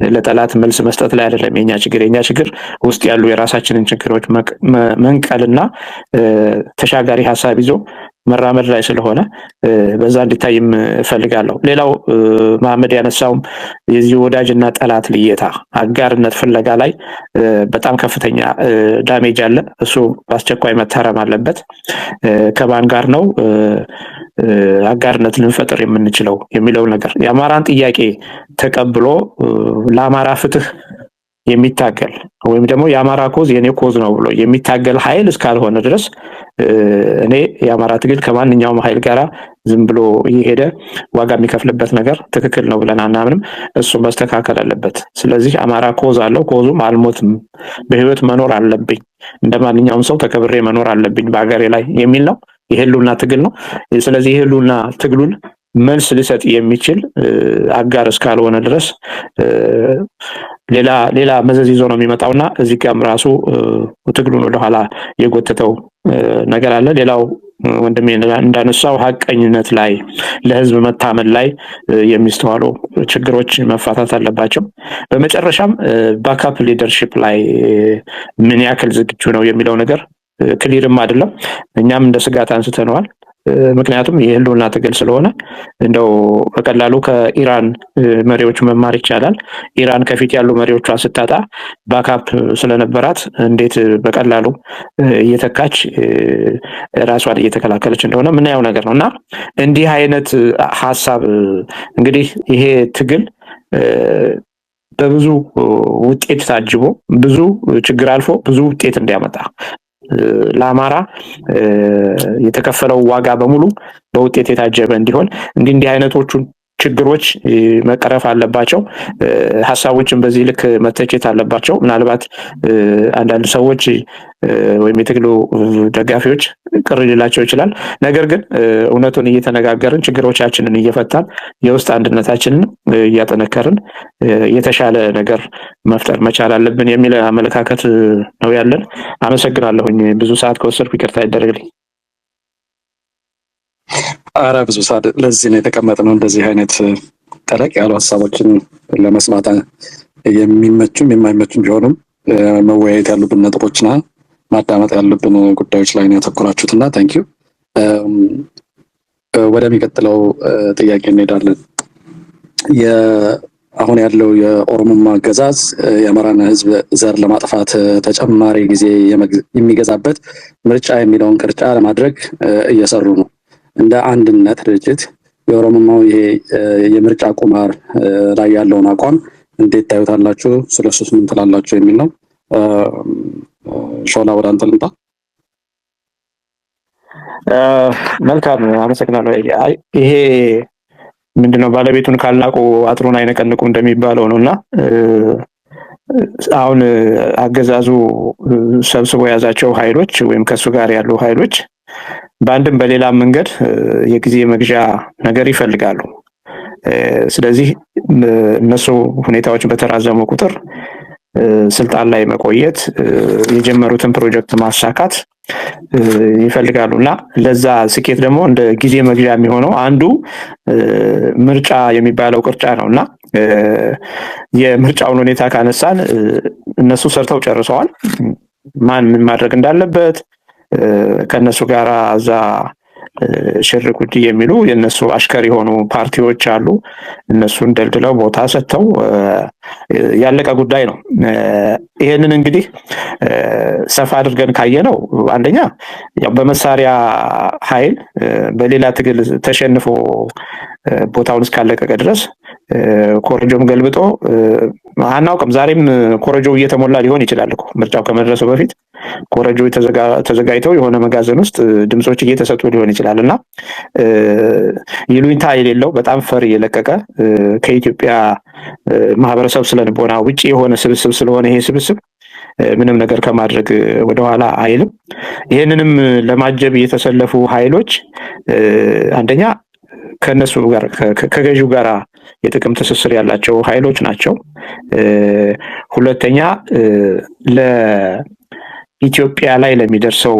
ለጠላት መልስ መስጠት ላይ አይደለም የኛ ችግር። የኛ ችግር ውስጥ ያሉ የራሳችንን ችግሮች መንቀልና ተሻጋሪ ሀሳብ ይዞ መራመድ ላይ ስለሆነ በዛ እንዲታይም እፈልጋለሁ። ሌላው መሐመድ ያነሳውም የዚህ ወዳጅና ጠላት ልየታ አጋርነት ፍለጋ ላይ በጣም ከፍተኛ ዳሜጅ አለ። እሱ በአስቸኳይ መታረም አለበት። ከማን ጋር ነው አጋርነት ልንፈጥር የምንችለው የሚለው ነገር የአማራን ጥያቄ ተቀብሎ ለአማራ ፍትህ የሚታገል ወይም ደግሞ የአማራ ኮዝ የኔ ኮዝ ነው ብሎ የሚታገል ኃይል እስካልሆነ ድረስ እኔ የአማራ ትግል ከማንኛውም ኃይል ጋራ ዝም ብሎ እየሄደ ዋጋ የሚከፍልበት ነገር ትክክል ነው ብለን አናምንም። እሱ መስተካከል አለበት። ስለዚህ አማራ ኮዝ አለው። ኮዙም አልሞትም፣ በህይወት መኖር አለብኝ፣ እንደ ማንኛውም ሰው ተከብሬ መኖር አለብኝ በሀገሬ ላይ የሚል ነው። የህልውና ትግል ነው። ስለዚህ የህልውና ትግሉን መልስ ሊሰጥ የሚችል አጋር እስካልሆነ ድረስ ሌላ መዘዝ ይዞ ነው የሚመጣውና እዚህ ጋርም ራሱ ትግሉን ወደኋላ የጎተተው ነገር አለ። ሌላው ወንድሜ እንዳነሳው ሀቀኝነት ላይ ለህዝብ መታመን ላይ የሚስተዋሉ ችግሮች መፋታት አለባቸው። በመጨረሻም ባካፕ ሊደርሺፕ ላይ ምን ያክል ዝግጁ ነው የሚለው ነገር ክሊርም አይደለም። እኛም እንደ ስጋት አንስተነዋል። ምክንያቱም የህልውና ትግል ስለሆነ እንደው በቀላሉ ከኢራን መሪዎች መማር ይቻላል። ኢራን ከፊት ያሉ መሪዎቿን ስታጣ ባካፕ ስለነበራት እንዴት በቀላሉ እየተካች ራሷን እየተከላከለች እንደሆነ ምናየው ነገር ነው እና እንዲህ አይነት ሀሳብ እንግዲህ ይሄ ትግል በብዙ ውጤት ታጅቦ ብዙ ችግር አልፎ ብዙ ውጤት እንዲያመጣ ለአማራ የተከፈለው ዋጋ በሙሉ በውጤት የታጀበ እንዲሆን እንዲህ አይነቶቹን ችግሮች መቀረፍ አለባቸው። ሀሳቦችን በዚህ ልክ መተቸት አለባቸው። ምናልባት አንዳንድ ሰዎች ወይም የትግሉ ደጋፊዎች ቅር ሊላቸው ይችላል። ነገር ግን እውነቱን እየተነጋገርን ችግሮቻችንን እየፈታን የውስጥ አንድነታችንን እያጠነከርን የተሻለ ነገር መፍጠር መቻል አለብን የሚል አመለካከት ነው ያለን። አመሰግናለሁኝ። ብዙ ሰዓት ከወሰድኩ ይቅርታ ይደረግልኝ። አረ ብዙ ሰዓት ለዚህ ነው የተቀመጥነው። እንደዚህ አይነት ጠለቅ ያሉ ሀሳቦችን ለመስማት የሚመቹም የማይመቹም ቢሆኑም መወያየት ያሉብን ነጥቦችና ማዳመጥ ያሉብን ጉዳዮች ላይ ነው ያተኮራችሁትና ታንኪዩ። ወደሚቀጥለው ጥያቄ እንሄዳለን። አሁን ያለው የኦሮሞማ አገዛዝ የአማራን ሕዝብ ዘር ለማጥፋት ተጨማሪ ጊዜ የሚገዛበት ምርጫ የሚለውን ቅርጫ ለማድረግ እየሰሩ ነው። እንደ አንድነት ድርጅት የኦሮሞማው ይሄ የምርጫ ቁማር ላይ ያለውን አቋም እንዴት ታዩታላችሁ? ስለሱስ ምን ትላላችሁ? የሚል ነው። ሾላ ወደ አንተ ልምጣ። መልካም አመሰግናለሁ። ይሄ ምንድነው ባለቤቱን ካልናቁ አጥሩን አይነቀንቁ እንደሚባለው ነውና አሁን አገዛዙ ሰብስቦ የያዛቸው ኃይሎች ወይም ከሱ ጋር ያሉ ኃይሎች በአንድም በሌላ መንገድ የጊዜ መግዣ ነገር ይፈልጋሉ። ስለዚህ እነሱ ሁኔታዎች በተራዘሙ ቁጥር ስልጣን ላይ መቆየት የጀመሩትን ፕሮጀክት ማሳካት ይፈልጋሉ እና ለዛ ስኬት ደግሞ እንደ ጊዜ መግዣ የሚሆነው አንዱ ምርጫ የሚባለው ቅርጫ ነውና የምርጫውን ሁኔታ ካነሳን እነሱ ሰርተው ጨርሰዋል። ማን ምን ማድረግ እንዳለበት ከነሱ ጋር እዛ ሽር ጉድ የሚሉ የነሱ አሽከር የሆኑ ፓርቲዎች አሉ። እነሱን ደልድለው ቦታ ሰጥተው ያለቀ ጉዳይ ነው። ይሄንን እንግዲህ ሰፋ አድርገን ካየነው አንደኛ ያው በመሳሪያ ኃይል በሌላ ትግል ተሸንፎ ቦታውን እስካለቀቀ ድረስ ኮረጆም ገልብጦ አናውቅም። ዛሬም ኮረጆው እየተሞላ ሊሆን ይችላል እኮ ምርጫው ከመድረሱ በፊት ኮረጆ ተዘጋጅተው የሆነ መጋዘን ውስጥ ድምጾች እየተሰጡ ሊሆን ይችላል እና ይሉኝታ የሌለው በጣም ፈር የለቀቀ ከኢትዮጵያ ማህበረሰብ ስለንቦና ውጪ የሆነ ስብስብ ስለሆነ ይሄ ስብስብ ምንም ነገር ከማድረግ ወደኋላ አይልም። ይሄንንም ለማጀብ የተሰለፉ ኃይሎች አንደኛ ከነሱ ጋር ከገዢው ጋር የጥቅም ትስስር ያላቸው ኃይሎች ናቸው። ሁለተኛ ለኢትዮጵያ ላይ ለሚደርሰው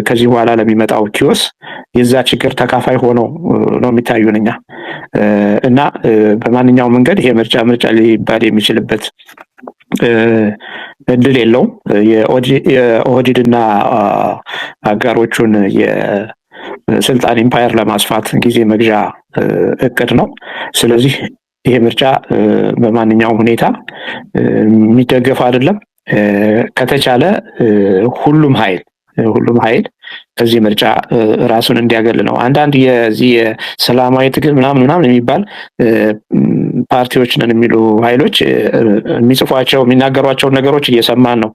ከዚህ በኋላ ለሚመጣው ኪዮስ የዛ ችግር ተካፋይ ሆነው ነው የሚታዩንኛ እና በማንኛውም መንገድ ይሄ ምርጫ ሊባል የሚችልበት እድል የለውም። የኦህዴድና አጋሮቹን ስልጣን ኢምፓየር ለማስፋት ጊዜ መግዣ እቅድ ነው። ስለዚህ ይሄ ምርጫ በማንኛውም ሁኔታ የሚደገፍ አይደለም። ከተቻለ ሁሉም ኃይል ከዚህ ምርጫ ራሱን እንዲያገል ነው። አንዳንድ የዚህ የሰላማዊ ትግል ምናምን የሚባል ፓርቲዎች ነን የሚሉ ኃይሎች የሚጽፏቸው የሚናገሯቸውን ነገሮች እየሰማን ነው።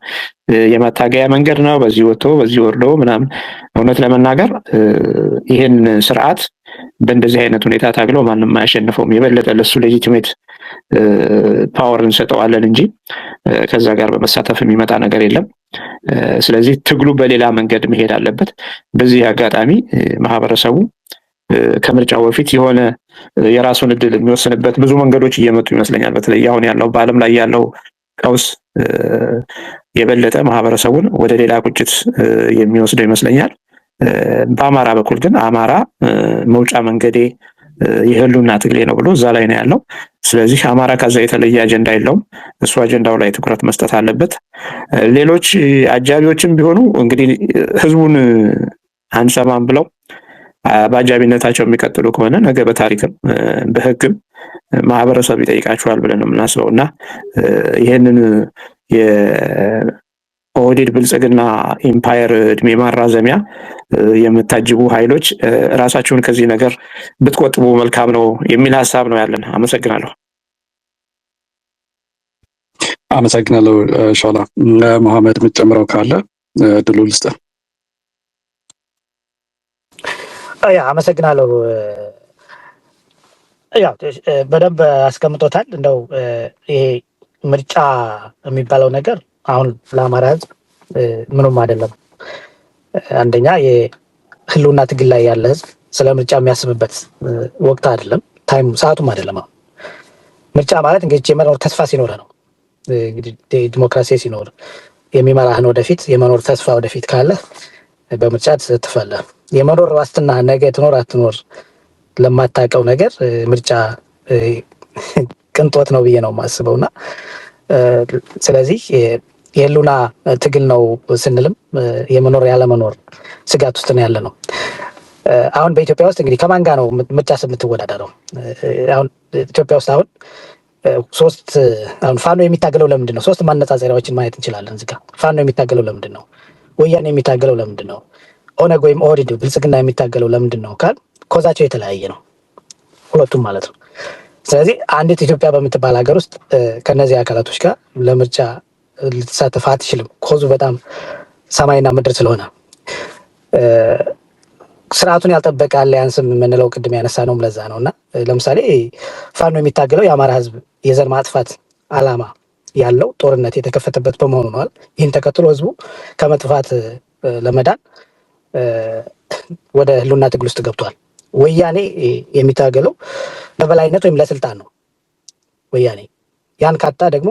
የመታገያ መንገድ ነው፣ በዚህ ወጥቶ በዚህ ወርዶ ምናምን። እውነት ለመናገር ይህን ስርዓት በእንደዚህ አይነት ሁኔታ ታግለው ማንም አያሸንፈውም። የበለጠ ለሱ ሌጂቲሜት ፓወር እንሰጠዋለን እንጂ ከዛ ጋር በመሳተፍ የሚመጣ ነገር የለም። ስለዚህ ትግሉ በሌላ መንገድ መሄድ አለበት። በዚህ አጋጣሚ ማህበረሰቡ ከምርጫው በፊት የሆነ የራሱን እድል የሚወስንበት ብዙ መንገዶች እየመጡ ይመስለኛል። በተለይ አሁን ያለው በዓለም ላይ ያለው ቀውስ የበለጠ ማህበረሰቡን ወደ ሌላ ቁጭት የሚወስደው ይመስለኛል። በአማራ በኩል ግን አማራ መውጫ መንገዴ የህልውና ትግሌ ነው ብሎ እዛ ላይ ነው ያለው። ስለዚህ አማራ ከዛ የተለየ አጀንዳ የለውም። እሱ አጀንዳው ላይ ትኩረት መስጠት አለበት። ሌሎች አጃቢዎችም ቢሆኑ እንግዲህ ህዝቡን አንሰማም ብለው በአጃቢነታቸው የሚቀጥሉ ከሆነ ነገ በታሪክም በህግም ማህበረሰብ ይጠይቃቸዋል ብለን ነው የምናስበው እና ይህንን የኦህዴድ ብልጽግና ኢምፓየር እድሜ ማራዘሚያ የምታጅቡ ኃይሎች ራሳችሁን ከዚህ ነገር ብትቆጥቡ መልካም ነው የሚል ሀሳብ ነው ያለን። አመሰግናለሁ። አመሰግናለሁ ሾላ። መሐመድ የምትጨምረው ካለ ድሉ ልስጥ። አመሰግናለሁ። ያው በደንብ አስቀምጦታል። እንደው ይሄ ምርጫ የሚባለው ነገር አሁን ለአማራ ህዝብ ምንም አይደለም። አንደኛ የህልውና ትግል ላይ ያለ ህዝብ ስለ ምርጫ የሚያስብበት ወቅት አይደለም፣ ታይም ሰዓቱም አይደለም። አሁን ምርጫ ማለት እንግዲህ የመኖር ተስፋ ሲኖር ነው። እንግዲህ ዲሞክራሲ ሲኖር የሚመራህን ወደፊት የመኖር ተስፋ ወደፊት ካለ በምርጫ ትሳተፋለህ። የመኖር ዋስትና ነገ ትኖር አትኖር ለማታውቀው ነገር ምርጫ ቅንጦት ነው ብዬ ነው የማስበው እና ስለዚህ የህልውና ትግል ነው ስንልም የመኖር ያለመኖር ስጋት ውስጥ ነው ያለ ነው። አሁን በኢትዮጵያ ውስጥ እንግዲህ ከማን ጋር ነው ምርጫ የምትወዳደረው? አሁን ኢትዮጵያ ውስጥ አሁን አሁን ፋኖ የሚታገለው ለምንድን ነው? ሶስት ማነጻጸሪያዎችን ማየት እንችላለን። እዚህ ጋር ፋኖ የሚታገለው ለምንድን ነው? ወያኔ የሚታገለው ለምንድን ነው? ኦነግ ወይም ኦህዴድ ብልጽግና የሚታገለው ለምንድን ነው ካል ኮዛቸው የተለያየ ነው፣ ሁለቱም ማለት ነው። ስለዚህ አንዲት ኢትዮጵያ በምትባል ሀገር ውስጥ ከነዚህ አካላቶች ጋር ለምርጫ ልትሳተፍ አትችልም። ኮዙ በጣም ሰማይና ምድር ስለሆነ ስርዓቱን ያልጠበቀ አሊያንስም የምንለው ቅድም ያነሳ ነው ለዛ ነው። እና ለምሳሌ ፋኖ የሚታገለው የአማራ ህዝብ የዘር ማጥፋት አላማ ያለው ጦርነት የተከፈተበት በመሆኑ ነዋል። ይህን ተከትሎ ህዝቡ ከመጥፋት ለመዳን ወደ ህልውና ትግል ውስጥ ገብቷል። ወያኔ የሚታገለው በበላይነት ወይም ለስልጣን ነው። ወያኔ ያን ካጣ ደግሞ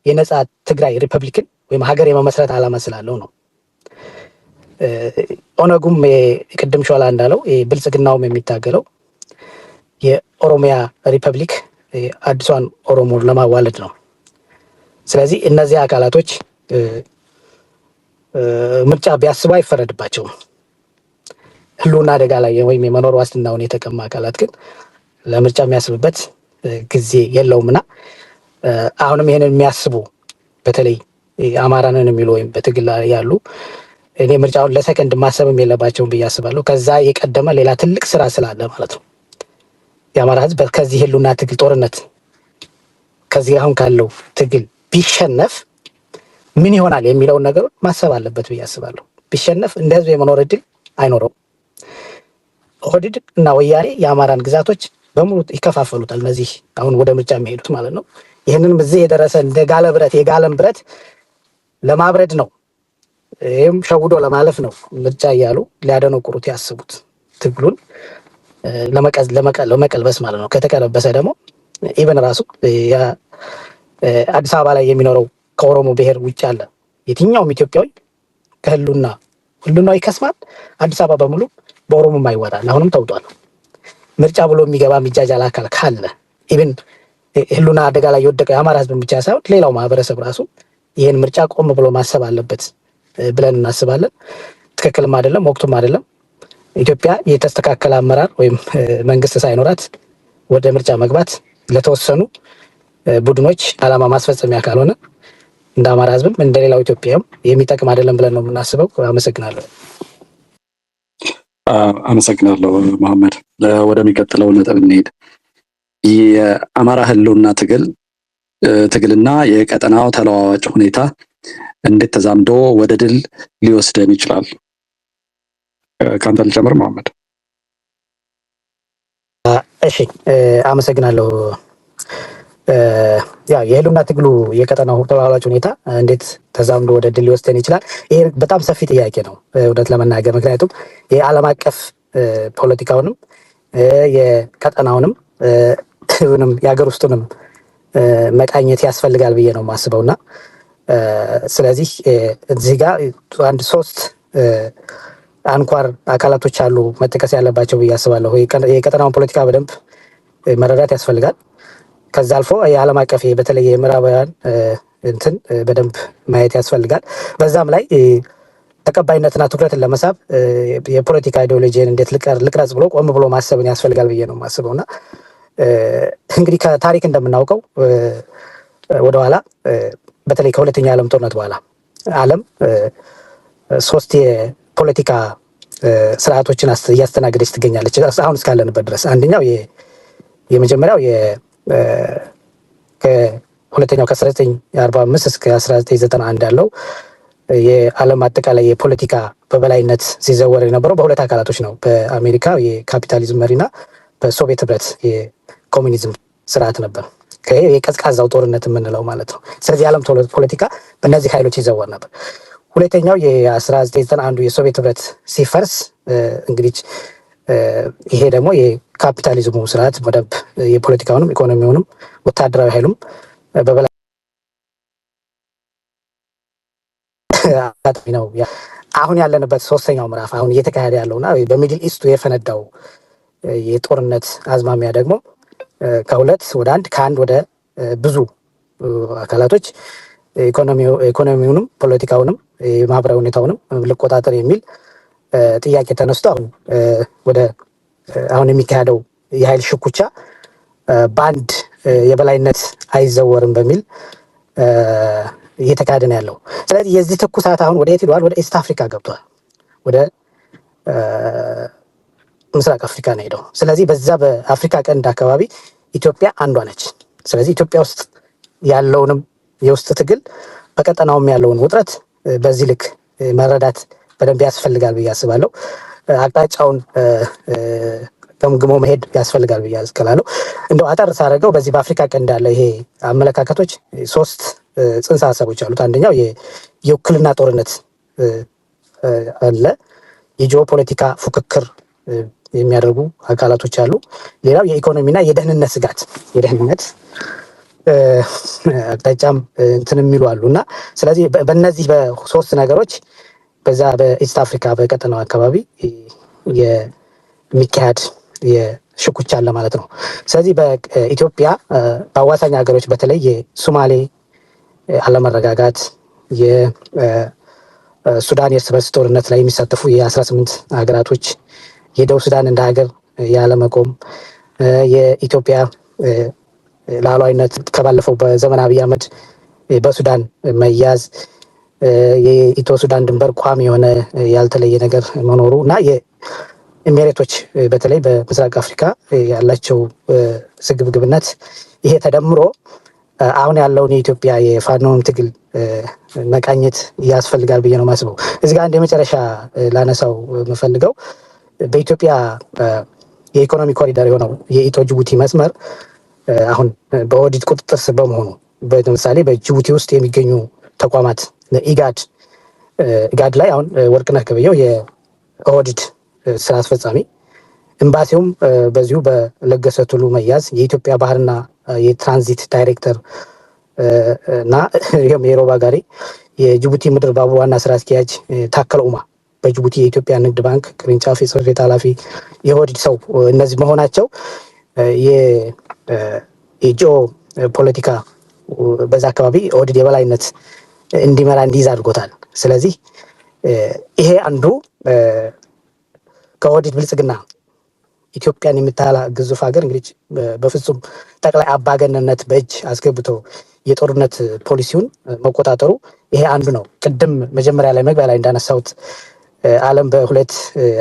የነጻ ትግራይ ሪፐብሊክን ወይም ሀገር የመመስረት አላማ ስላለው ነው። ኦነጉም ቅድም ሾላ እንዳለው ብልጽግናውም የሚታገለው የኦሮሚያ ሪፐብሊክ አዲሷን ኦሮሞን ለማዋለድ ነው። ስለዚህ እነዚህ አካላቶች ምርጫ ቢያስቡ አይፈረድባቸውም። ህልውና አደጋ ላይ ወይም የመኖር ዋስትናውን የተቀማ አካላት ግን ለምርጫ የሚያስብበት ጊዜ የለውምና አሁንም ይሄንን የሚያስቡ በተለይ አማራንን የሚሉ ወይም በትግል ላይ ያሉ እኔ ምርጫውን ለሰከንድ ማሰብም የለባቸውም ብዬ አስባለሁ። ከዛ የቀደመ ሌላ ትልቅ ስራ ስላለ ማለት ነው። የአማራ ህዝብ ከዚህ ህልውና ትግል ጦርነት ከዚህ አሁን ካለው ትግል ቢሸነፍ ምን ይሆናል የሚለውን ነገር ማሰብ አለበት ብዬ አስባለሁ። ቢሸነፍ እንደ ህዝብ የመኖር እድል አይኖረውም። ኦህዴድ እና ወያኔ የአማራን ግዛቶች በሙሉ ይከፋፈሉታል። እነዚህ አሁን ወደ ምርጫ የሚሄዱት ማለት ነው። ይህንንም እዚህ የደረሰ እንደ ጋለ ብረት የጋለም ብረት ለማብረድ ነው። ይህም ሸውዶ ለማለፍ ነው ምርጫ እያሉ ሊያደነቁሩት ያስቡት ትግሉን ለመቀልበስ ማለት ነው። ከተቀለበሰ ደግሞ ኢቨን ራሱ አዲስ አበባ ላይ የሚኖረው ከኦሮሞ ብሔር ውጭ ያለ የትኛውም ኢትዮጵያዊ ህልውናው ይከስማል። አዲስ አበባ በሙሉ በኦሮሞ ይወራል። አሁንም ተውጧል። ምርጫ ብሎ የሚገባ የሚጃጃል አካል ካለ ኢቨን ህልውና አደጋ ላይ የወደቀ የአማራ ህዝብን ብቻ ሳይሆን ሌላው ማህበረሰብ ራሱ ይህን ምርጫ ቆም ብሎ ማሰብ አለበት ብለን እናስባለን። ትክክልም አይደለም፣ ወቅቱም አይደለም። ኢትዮጵያ የተስተካከለ አመራር ወይም መንግስት ሳይኖራት ወደ ምርጫ መግባት ለተወሰኑ ቡድኖች አላማ ማስፈጸሚያ ካልሆነ እንደ አማራ ህዝብም እንደሌላው ኢትዮጵያም የሚጠቅም አይደለም ብለን ነው የምናስበው። አመሰግናለሁ። አመሰግናለሁ መሐመድ። ወደሚቀጥለው ነጥብ እንሄድ። የአማራ ህልውና ትግልና የቀጠናው ተለዋዋጭ ሁኔታ እንዴት ተዛምዶ ወደ ድል ሊወስደን ይችላል? ካንተ ልጀምር መሐመድ። እሺ አመሰግናለሁ። የህልውና ትግሉ የቀጠናው ተለዋዋጭ ሁኔታ እንዴት ተዛምዶ ወደ ድል ሊወስደን ይችላል? ይሄ በጣም ሰፊ ጥያቄ ነው እውነት ለመናገር። ምክንያቱም የዓለም አቀፍ ፖለቲካውንም የቀጠናውንም የሀገር ውስጡንም መቃኘት ያስፈልጋል ብዬ ነው የማስበው እና ስለዚህ እዚህ ጋር አንድ ሶስት አንኳር አካላቶች አሉ መጠቀስ ያለባቸው ብዬ አስባለሁ። የቀጠናውን ፖለቲካ በደንብ መረዳት ያስፈልጋል። ከዛ አልፎ የዓለም አቀፍ በተለይ የምዕራባውያን እንትን በደንብ ማየት ያስፈልጋል። በዛም ላይ ተቀባይነትና ትኩረትን ለመሳብ የፖለቲካ አይዲዮሎጂን እንዴት ልቅረጽ ብሎ ቆም ብሎ ማሰብን ያስፈልጋል ብዬ ነው የማስበው እና እንግዲህ ከታሪክ እንደምናውቀው ወደኋላ በተለይ ከሁለተኛ የዓለም ጦርነት በኋላ ዓለም ሶስት የፖለቲካ ስርዓቶችን እያስተናገደች ትገኛለች አሁን እስካለንበት ድረስ። አንደኛው የመጀመሪያው ከሁለተኛው ከ1945 እስከ 1991 ያለው የዓለም አጠቃላይ የፖለቲካ በበላይነት ሲዘወር የነበረው በሁለት አካላቶች ነው። በአሜሪካ የካፒታሊዝም መሪና በሶቪየት ህብረት የኮሚኒዝም ስርዓት ነበር። የቀዝቃዛው ጦርነት የምንለው ማለት ነው። ስለዚህ የዓለም ፖለቲካ በእነዚህ ኃይሎች ይዘወር ነበር። ሁለተኛው የ1991 የሶቪየት ህብረት ሲፈርስ እንግዲህ ይሄ ደግሞ የካፒታሊዝሙ ስርዓት በደንብ የፖለቲካውንም ኢኮኖሚውንም ወታደራዊ ኃይሉም በበላይ ነው። አሁን ያለንበት ሶስተኛው ምዕራፍ አሁን እየተካሄደ ያለውና በሚድል ኢስቱ የፈነዳው የጦርነት አዝማሚያ ደግሞ ከሁለት ወደ አንድ ከአንድ ወደ ብዙ አካላቶች ኢኮኖሚውንም ፖለቲካውንም የማህበራዊ ሁኔታውንም ልቆጣጠር የሚል ጥያቄ ተነስቶ አሁን የሚካሄደው የኃይል ሽኩቻ በአንድ የበላይነት አይዘወርም በሚል እየተካሄደ ነው ያለው። ስለዚህ የዚህ ትኩሳት አሁን ወደ የት ሄዷል? ወደ ኢስት አፍሪካ ገብቷል። ወደ ምስራቅ አፍሪካ ነው ሄደው። ስለዚህ በዛ በአፍሪካ ቀንድ አካባቢ ኢትዮጵያ አንዷ ነች። ስለዚህ ኢትዮጵያ ውስጥ ያለውንም የውስጥ ትግል በቀጠናውም ያለውን ውጥረት በዚህ ልክ መረዳት በደንብ ያስፈልጋል ብዬ አስባለሁ። አቅጣጫውን ገምግሞ መሄድ ያስፈልጋል ብዬ አስከላለሁ። እንደው አጠር ሳደርገው በዚህ በአፍሪካ ቀንድ ያለ ይሄ አመለካከቶች ሶስት ጽንሰ ሀሳቦች አሉት። አንደኛው የውክልና ጦርነት አለ። የጂኦፖለቲካ ፉክክር የሚያደርጉ አካላቶች አሉ። ሌላው የኢኮኖሚና የደህንነት ስጋት የደህንነት አቅጣጫም እንትን የሚሉ አሉ እና ስለዚህ በእነዚህ በሶስት ነገሮች በዛ በኢስት አፍሪካ በቀጠናው አካባቢ የሚካሄድ የሽኩቻ አለ ማለት ነው። ስለዚህ በኢትዮጵያ በአዋሳኝ ሀገሮች በተለይ የሶማሌ አለመረጋጋት፣ የሱዳን የእርስ በርስ ጦርነት ላይ የሚሳተፉ የ18 ሀገራቶች የደቡብ ሱዳን እንደ ሀገር ያለመቆም፣ የኢትዮጵያ ሉዓላዊነት ከባለፈው በዘመነ አብይ አህመድ በሱዳን መያዝ፣ የኢትዮ ሱዳን ድንበር ቋሚ የሆነ ያልተለየ ነገር መኖሩ እና የኤሚሬቶች በተለይ በምስራቅ አፍሪካ ያላቸው ስግብግብነት ይሄ ተደምሮ አሁን ያለውን የኢትዮጵያ የፋኖን ትግል መቃኘት ያስፈልጋል ብዬ ነው ማስበው። እዚህ ጋር አንድ የመጨረሻ ላነሳው የምፈልገው በኢትዮጵያ የኢኮኖሚ ኮሪደር የሆነው የኢትዮ ጅቡቲ መስመር አሁን በኦዲት ቁጥጥር ስር በመሆኑ ለምሳሌ በጅቡቲ ውስጥ የሚገኙ ተቋማት ኢጋድ ላይ አሁን ወርቅነህ ገበየሁ የኦዲት ስራ አስፈጻሚ፣ ኤምባሲውም በዚሁ በለገሰ ቱሉ መያዝ፣ የኢትዮጵያ ባህርና የትራንዚት ዳይሬክተር እና የሮባ ጋሪ የጅቡቲ ምድር ባቡር ዋና ስራ አስኪያጅ ታከለ ኡማ በጅቡቲ የኢትዮጵያ ንግድ ባንክ ቅርንጫፍ የጽሕፈት ቤት ኃላፊ የኦዲት ሰው እነዚህ መሆናቸው የጂኦ ፖለቲካ በዛ አካባቢ ኦዲት የበላይነት እንዲመራ እንዲይዝ አድርጎታል። ስለዚህ ይሄ አንዱ ከኦህዴድ ብልጽግና ኢትዮጵያን የምታህል ግዙፍ ሀገር እንግዲህ በፍጹም ጠቅላይ አምባገነንነት በእጅ አስገብቶ የጦርነት ፖሊሲውን መቆጣጠሩ ይሄ አንዱ ነው። ቅድም መጀመሪያ ላይ መግቢያ ላይ እንዳነሳሁት ዓለም በሁለት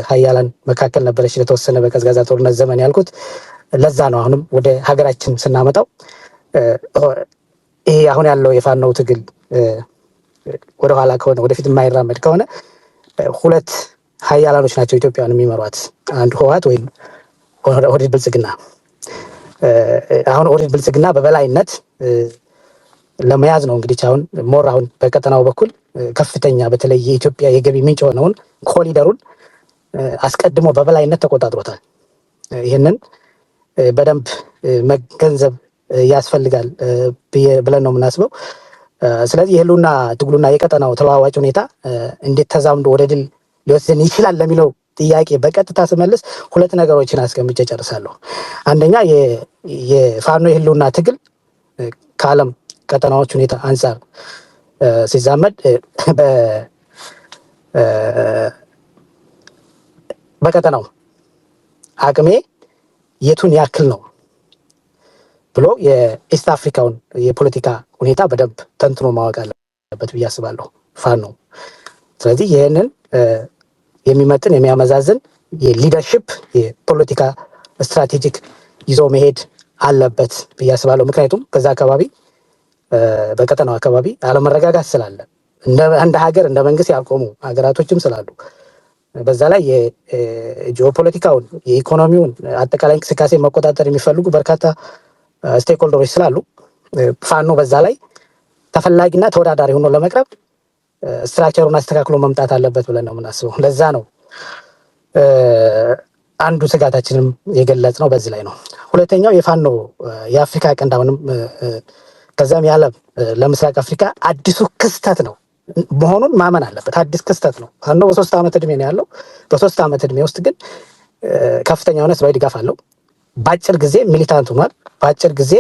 ሀያላን መካከል ነበረች ለተወሰነ በቀዝቃዛ ጦርነት ዘመን ያልኩት ለዛ ነው። አሁንም ወደ ሀገራችን ስናመጣው ይሄ አሁን ያለው የፋኖው ትግል ወደኋላ ከሆነ ወደፊት የማይራመድ ከሆነ ሁለት ሀያላኖች ናቸው ኢትዮጵያን የሚመሯት፣ አንዱ ህወሓት ወይም ኦህዴድ ብልጽግና። አሁን ኦህዴድ ብልጽግና በበላይነት ለመያዝ ነው እንግዲህ አሁን በቀጠናው በኩል ከፍተኛ በተለይ የኢትዮጵያ የገቢ ምንጭ የሆነውን ኮሪደሩን አስቀድሞ በበላይነት ተቆጣጥሮታል። ይህንን በደንብ መገንዘብ ያስፈልጋል ብለን ነው የምናስበው። ስለዚህ የህልውና ትግሉና የቀጠናው ተለዋዋጭ ሁኔታ እንዴት ተዛምዶ ወደ ድል ሊወስደን ይችላል ለሚለው ጥያቄ በቀጥታ ስመልስ ሁለት ነገሮችን አስቀምጬ ጨርሳለሁ። አንደኛ የፋኖ የህልውና ትግል ከዓለም ቀጠናዎች ሁኔታ አንጻር ሲዛመድ በቀጠናው አቅሜ የቱን ያክል ነው ብሎ የኢስት አፍሪካውን የፖለቲካ ሁኔታ በደንብ ተንትኖ ማወቅ አለበት ብዬ አስባለሁ ፋኖ። ስለዚህ ይህንን የሚመጥን የሚያመዛዝን የሊደርሽፕ የፖለቲካ ስትራቴጂክ ይዞ መሄድ አለበት ብዬ አስባለሁ። ምክንያቱም በዛ አካባቢ በቀጠናው አካባቢ አለመረጋጋት ስላለ እንደ ሀገር እንደ መንግስት ያልቆሙ ሀገራቶችም ስላሉ በዛ ላይ የጂኦፖለቲካውን የኢኮኖሚውን አጠቃላይ እንቅስቃሴ መቆጣጠር የሚፈልጉ በርካታ ስቴክሆልደሮች ስላሉ ፋኖ በዛ ላይ ተፈላጊና ተወዳዳሪ ሆኖ ለመቅረብ ስትራክቸሩን አስተካክሎ መምጣት አለበት ብለን ነው የምናስበው። ለዛ ነው አንዱ ስጋታችንም የገለጽ ነው በዚህ ላይ ነው። ሁለተኛው የፋኖ የአፍሪካ ቀንድ አሁንም ከዛም ያለም ለምስራቅ አፍሪካ አዲሱ ክስተት ነው መሆኑን ማመን አለበት። አዲስ ክስተት ነው። ፋኖ በ3 ዓመት እድሜ ነው ያለው። በ3 ዓመት እድሜ ውስጥ ግን ከፍተኛ የሆነ ህዝባዊ ድጋፍ አለው። በአጭር ጊዜ ሚሊታንት ሆኗል። በአጭር ጊዜ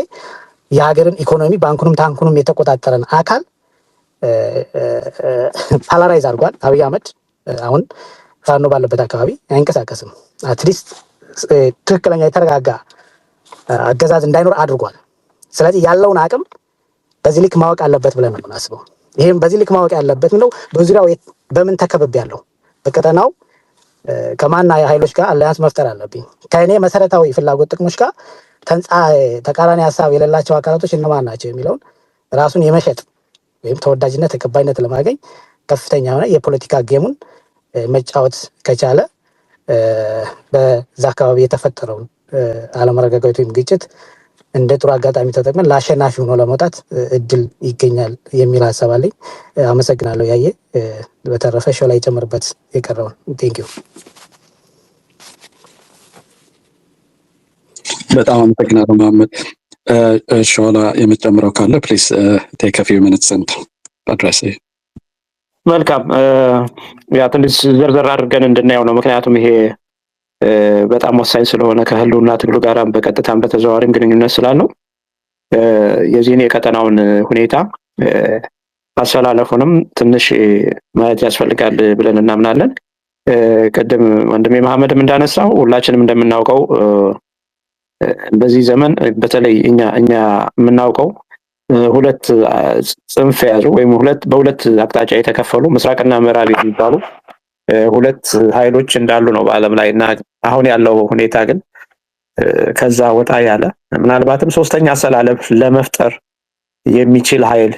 የሀገርን ኢኮኖሚ ባንኩንም ታንኩንም የተቆጣጠረን አካል ፓላራይዝ አድርጓል። አብይ አህመድ አሁን ፋኖ ባለበት አካባቢ አይንቀሳቀስም። አትሊስት ትክክለኛ የተረጋጋ አገዛዝ እንዳይኖር አድርጓል። ስለዚህ ያለውን አቅም በዚህ ልክ ማወቅ አለበት ብለን ነው የምናስበው። ይህም በዚህ ልክ ማወቅ ያለበት ነው በዙሪያው በምን ተከብቤ ያለው በቀጠናው ከማና የኃይሎች ጋር አላያንስ መፍጠር አለብኝ። ከእኔ መሰረታዊ ፍላጎት ጥቅሞች ጋር ተቃራኒ ሀሳብ የሌላቸው አካላቶች እነማን ናቸው የሚለውን ራሱን የመሸጥ ወይም ተወዳጅነት ተቀባይነት ለማገኝ ከፍተኛ የሆነ የፖለቲካ ጌሙን መጫወት ከቻለ በዛ አካባቢ የተፈጠረውን አለመረጋጋት ወይም ግጭት እንደ ጥሩ አጋጣሚ ተጠቅመን ለአሸናፊ ሆኖ ለመውጣት እድል ይገኛል የሚል ሀሳብ አለኝ። አመሰግናለሁ። ያየ በተረፈ ሾው ላይ ጨምርበት የቀረውን ቴንኪው። በጣም አመሰግናለሁ መሐመድ። ሾላ የምትጨምረው ካለ ፕሊዝ ቴክ አ ፊው ሚኒትስ ኤንድ አድሬስ። መልካም። ያ ትንሽ ዘርዘር አድርገን እንድናየው ነው። ምክንያቱም ይሄ በጣም ወሳኝ ስለሆነ ከህልውና ትግሉ ጋር በቀጥታም በተዘዋዋሪም ግንኙነት ስላለው የዚህን የቀጠናውን ሁኔታ አሰላለፉንም ትንሽ ማየት ያስፈልጋል ብለን እናምናለን። ቅድም ወንድሜ መሐመድም እንዳነሳው ሁላችንም እንደምናውቀው በዚህ ዘመን በተለይ እኛ የምናውቀው ሁለት ጽንፍ የያዙ ወይም በሁለት አቅጣጫ የተከፈሉ ምስራቅና ምዕራብ የሚባሉ ሁለት ኃይሎች እንዳሉ ነው በዓለም ላይ እና አሁን ያለው ሁኔታ ግን ከዛ ወጣ ያለ ምናልባትም ሶስተኛ አሰላለፍ ለመፍጠር የሚችል ኃይል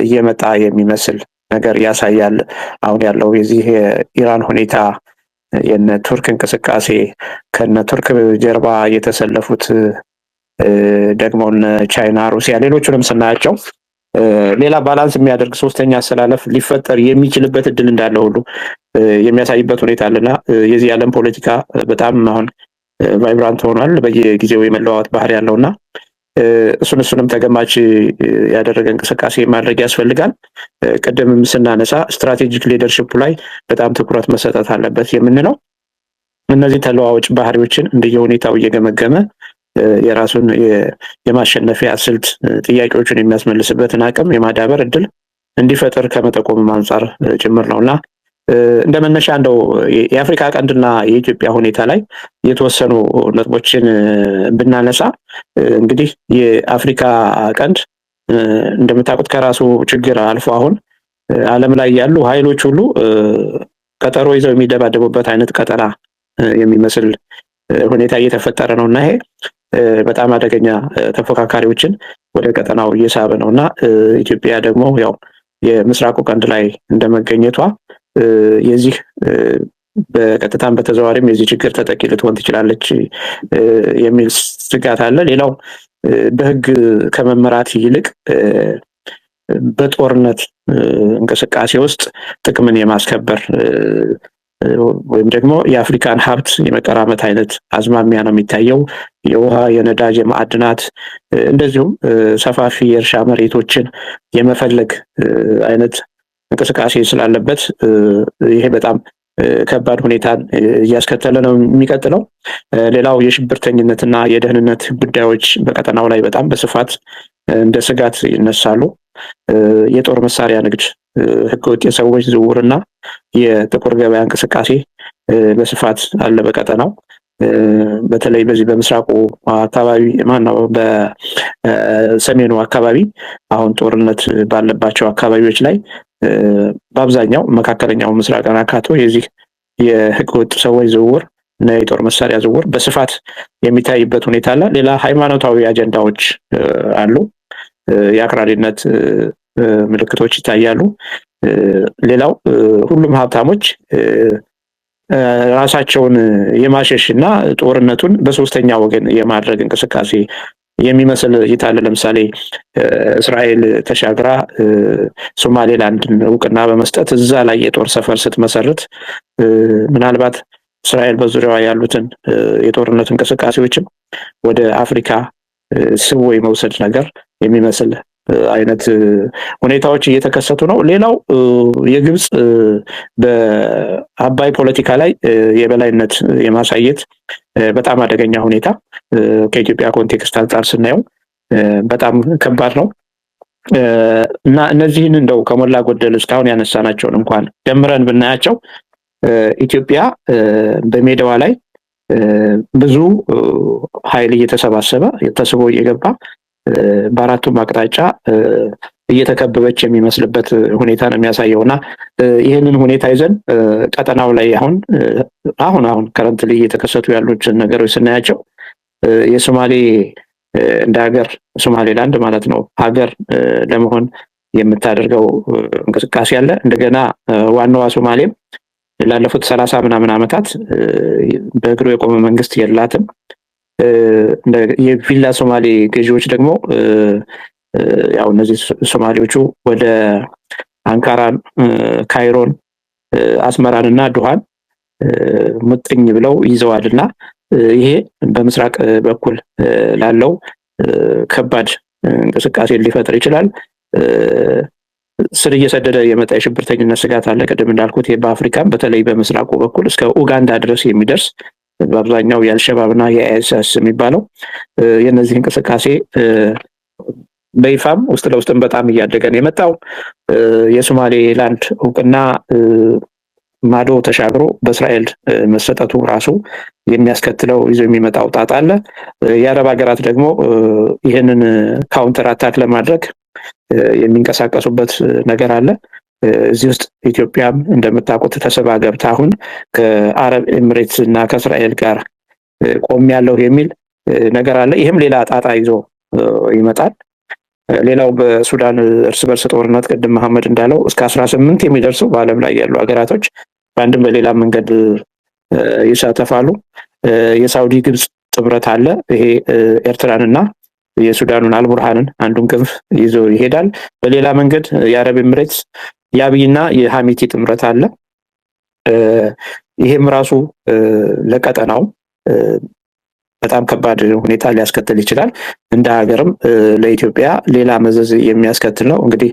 እየመጣ የሚመስል ነገር ያሳያል። አሁን ያለው የዚህ የኢራን ሁኔታ የነ ቱርክ እንቅስቃሴ ከነ ቱርክ ጀርባ የተሰለፉት ደግሞ ቻይና፣ ሩሲያ ሌሎቹንም ስናያቸው ሌላ ባላንስ የሚያደርግ ሶስተኛ አሰላለፍ ሊፈጠር የሚችልበት እድል እንዳለ ሁሉ የሚያሳይበት ሁኔታ አለና የዚህ ዓለም ፖለቲካ በጣም አሁን ቫይብራንት ሆኗል። በየጊዜው የመለዋወጥ ባህሪ ያለውና እሱንም ተገማች ያደረገ እንቅስቃሴ ማድረግ ያስፈልጋል። ቀደምም ስናነሳ ስትራቴጂክ ሊደርሺፕ ላይ በጣም ትኩረት መሰጠት አለበት የምንለው እነዚህ ተለዋዋጭ ባህሪዎችን እንደየሁኔታው እየገመገመ የራሱን የማሸነፊያ ስልት ጥያቄዎችን የሚያስመልስበትን አቅም የማዳበር እድል እንዲፈጠር ከመጠቆም አንጻር ጭምር ነውና እንደ መነሻ እንደው የአፍሪካ ቀንድና የኢትዮጵያ ሁኔታ ላይ የተወሰኑ ነጥቦችን ብናነሳ እንግዲህ የአፍሪካ ቀንድ እንደምታውቁት ከራሱ ችግር አልፎ አሁን ዓለም ላይ ያሉ ኃይሎች ሁሉ ቀጠሮ ይዘው የሚደባደቡበት አይነት ቀጠና የሚመስል ሁኔታ እየተፈጠረ ነውና ይሄ በጣም አደገኛ ተፎካካሪዎችን ወደ ቀጠናው እየሳበ ነውና ኢትዮጵያ ደግሞ ያው የምስራቁ ቀንድ ላይ እንደመገኘቷ የዚህ በቀጥታም በተዘዋዋሪም የዚህ ችግር ተጠቂ ልትሆን ትችላለች የሚል ስጋት አለ። ሌላው በህግ ከመመራት ይልቅ በጦርነት እንቅስቃሴ ውስጥ ጥቅምን የማስከበር ወይም ደግሞ የአፍሪካን ሀብት የመቀራመት አይነት አዝማሚያ ነው የሚታየው። የውሃ፣ የነዳጅ፣ የማዕድናት እንደዚሁም ሰፋፊ የእርሻ መሬቶችን የመፈለግ አይነት እንቅስቃሴ ስላለበት ይሄ በጣም ከባድ ሁኔታን እያስከተለ ነው የሚቀጥለው። ሌላው የሽብርተኝነትና የደህንነት ጉዳዮች በቀጠናው ላይ በጣም በስፋት እንደ ስጋት ይነሳሉ። የጦር መሳሪያ ንግድ፣ ህገወጥ የሰዎች ዝውውርና የጥቁር ገበያ እንቅስቃሴ በስፋት አለ በቀጠናው። በተለይ በዚህ በምስራቁ አካባቢ ማነው በሰሜኑ አካባቢ አሁን ጦርነት ባለባቸው አካባቢዎች ላይ በአብዛኛው መካከለኛው ምስራቅን አካቶ የዚህ የህገወጥ ሰዎች ዝውውር እና የጦር መሳሪያ ዝውውር በስፋት የሚታይበት ሁኔታ አለ። ሌላ ሃይማኖታዊ አጀንዳዎች አሉ። የአክራሪነት ምልክቶች ይታያሉ። ሌላው ሁሉም ሀብታሞች ራሳቸውን የማሸሽ እና ጦርነቱን በሶስተኛ ወገን የማድረግ እንቅስቃሴ የሚመስል ይታለ። ለምሳሌ እስራኤል ተሻግራ ሶማሌላንድን እውቅና በመስጠት እዛ ላይ የጦር ሰፈር ስትመሰርት ምናልባት እስራኤል በዙሪያዋ ያሉትን የጦርነት እንቅስቃሴዎችም ወደ አፍሪካ ስቦ የመውሰድ ነገር የሚመስል አይነት ሁኔታዎች እየተከሰቱ ነው። ሌላው የግብጽ በአባይ ፖለቲካ ላይ የበላይነት የማሳየት በጣም አደገኛ ሁኔታ ከኢትዮጵያ ኮንቴክስት አንጻር ስናየው በጣም ከባድ ነው እና እነዚህን እንደው ከሞላ ጎደል እስካሁን ያነሳናቸውን እንኳን ደምረን ብናያቸው ኢትዮጵያ በሜዳዋ ላይ ብዙ ኃይል እየተሰባሰበ ተስቦ እየገባ በአራቱም አቅጣጫ እየተከበበች የሚመስልበት ሁኔታ ነው የሚያሳየውና ይህንን ሁኔታ ይዘን ቀጠናው ላይ አሁን ከረንትሊ እየተከሰቱ ያሉት ነገሮች ስናያቸው የሶማሌ እንደ ሀገር ሶማሌላንድ ማለት ነው ሀገር ለመሆን የምታደርገው እንቅስቃሴ አለ። እንደገና ዋናዋ ሶማሌም ላለፉት 30 ምናምን ዓመታት በእግሩ የቆመ መንግስት የላትም። የቪላ ሶማሌ ገዢዎች ደግሞ ያው እነዚህ ሶማሌዎቹ ወደ አንካራን፣ ካይሮን፣ አስመራንና ዱሃን ሙጥኝ ብለው ይዘዋልና ይሄ በምስራቅ በኩል ላለው ከባድ እንቅስቃሴ ሊፈጥር ይችላል። ስር እየሰደደ የመጣ የሽብርተኝነት ስጋት አለ። ቅድም እንዳልኩት በአፍሪካም በተለይ በምስራቁ በኩል እስከ ኡጋንዳ ድረስ የሚደርስ በአብዛኛው የአልሸባብና የአይኤስአይኤስ የሚባለው የነዚህ እንቅስቃሴ በይፋም ውስጥ ለውስጥም በጣም እያደገ ነው የመጣው። የሶማሌላንድ እውቅና ማዶ ተሻግሮ በእስራኤል መሰጠቱ ራሱ የሚያስከትለው ይዞ የሚመጣው ጣጣ አለ። የአረብ ሀገራት ደግሞ ይህንን ካውንተር አታክ ለማድረግ የሚንቀሳቀሱበት ነገር አለ። እዚህ ውስጥ ኢትዮጵያም እንደምታውቁት ተሰባ ገብታ አሁን ከአረብ ኤምሬትስ እና ከእስራኤል ጋር ቆሜያለሁ የሚል ነገር አለ። ይህም ሌላ ጣጣ ይዞ ይመጣል። ሌላው በሱዳን እርስ በርስ ጦርነት ቅድም መሐመድ እንዳለው እስከ 18 የሚደርሱ በዓለም ላይ ያሉ ሀገራቶች በአንድም በሌላ መንገድ ይሳተፋሉ። የሳውዲ ግብጽ ጥምረት አለ። ይሄ ኤርትራንና የሱዳኑን አልቡርሃንን አንዱን ክንፍ ይዞ ይሄዳል። በሌላ መንገድ የአረብ ኤምሬትስ የአብይና የሐሚቲ ጥምረት አለ። ይሄም ራሱ ለቀጠናው በጣም ከባድ ሁኔታ ሊያስከትል ይችላል። እንደ ሀገርም ለኢትዮጵያ ሌላ መዘዝ የሚያስከትል ነው። እንግዲህ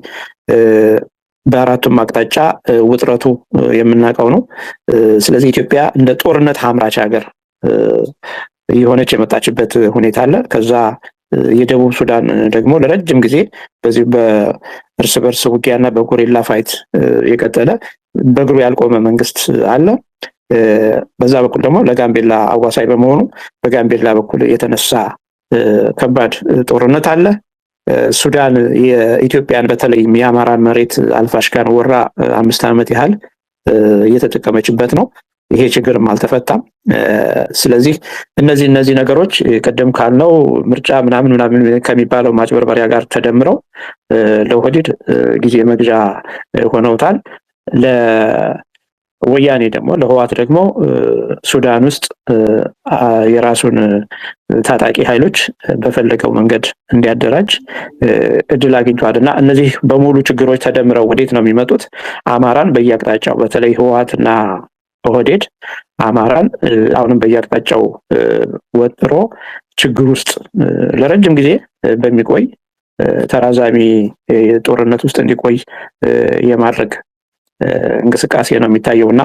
በአራቱም አቅጣጫ ውጥረቱ የምናውቀው ነው። ስለዚህ ኢትዮጵያ እንደ ጦርነት አምራች ሀገር የሆነች የመጣችበት ሁኔታ አለ። ከዛ የደቡብ ሱዳን ደግሞ ለረጅም ጊዜ በዚህ እርስ በርስ ውጊያና በጎሪላ ፋይት የቀጠለ በእግሩ ያልቆመ መንግስት አለ። በዛ በኩል ደግሞ ለጋምቤላ አዋሳኝ በመሆኑ በጋምቤላ በኩል የተነሳ ከባድ ጦርነት አለ። ሱዳን የኢትዮጵያን በተለይም የአማራን መሬት አልፋሽጋን ወራ 5 ዓመት ያህል እየተጠቀመችበት ነው። ይሄ ችግርም አልተፈታም። ስለዚህ እነዚህ ነገሮች ቀደም ካልነው ምርጫ ምናምን ከሚባለው ማጭበርበሪያ ጋር ተደምረው ለኦህዴድ ጊዜ መግዣ ሆነውታል። ለወያኔ ደግሞ ለህዋት ደግሞ ሱዳን ውስጥ የራሱን ታጣቂ ኃይሎች በፈለገው መንገድ እንዲያደራጅ እድል አግኝቷልና እነዚህ በሙሉ ችግሮች ተደምረው ወዴት ነው የሚመጡት? አማራን በየአቅጣጫው በተለይ ህዋትና ኦህዴድ አማራን አሁንም በየአቅጣጫው ወጥሮ ችግር ውስጥ ለረጅም ጊዜ በሚቆይ ተራዛሚ ጦርነት ውስጥ እንዲቆይ የማድረግ እንቅስቃሴ ነው የሚታየውና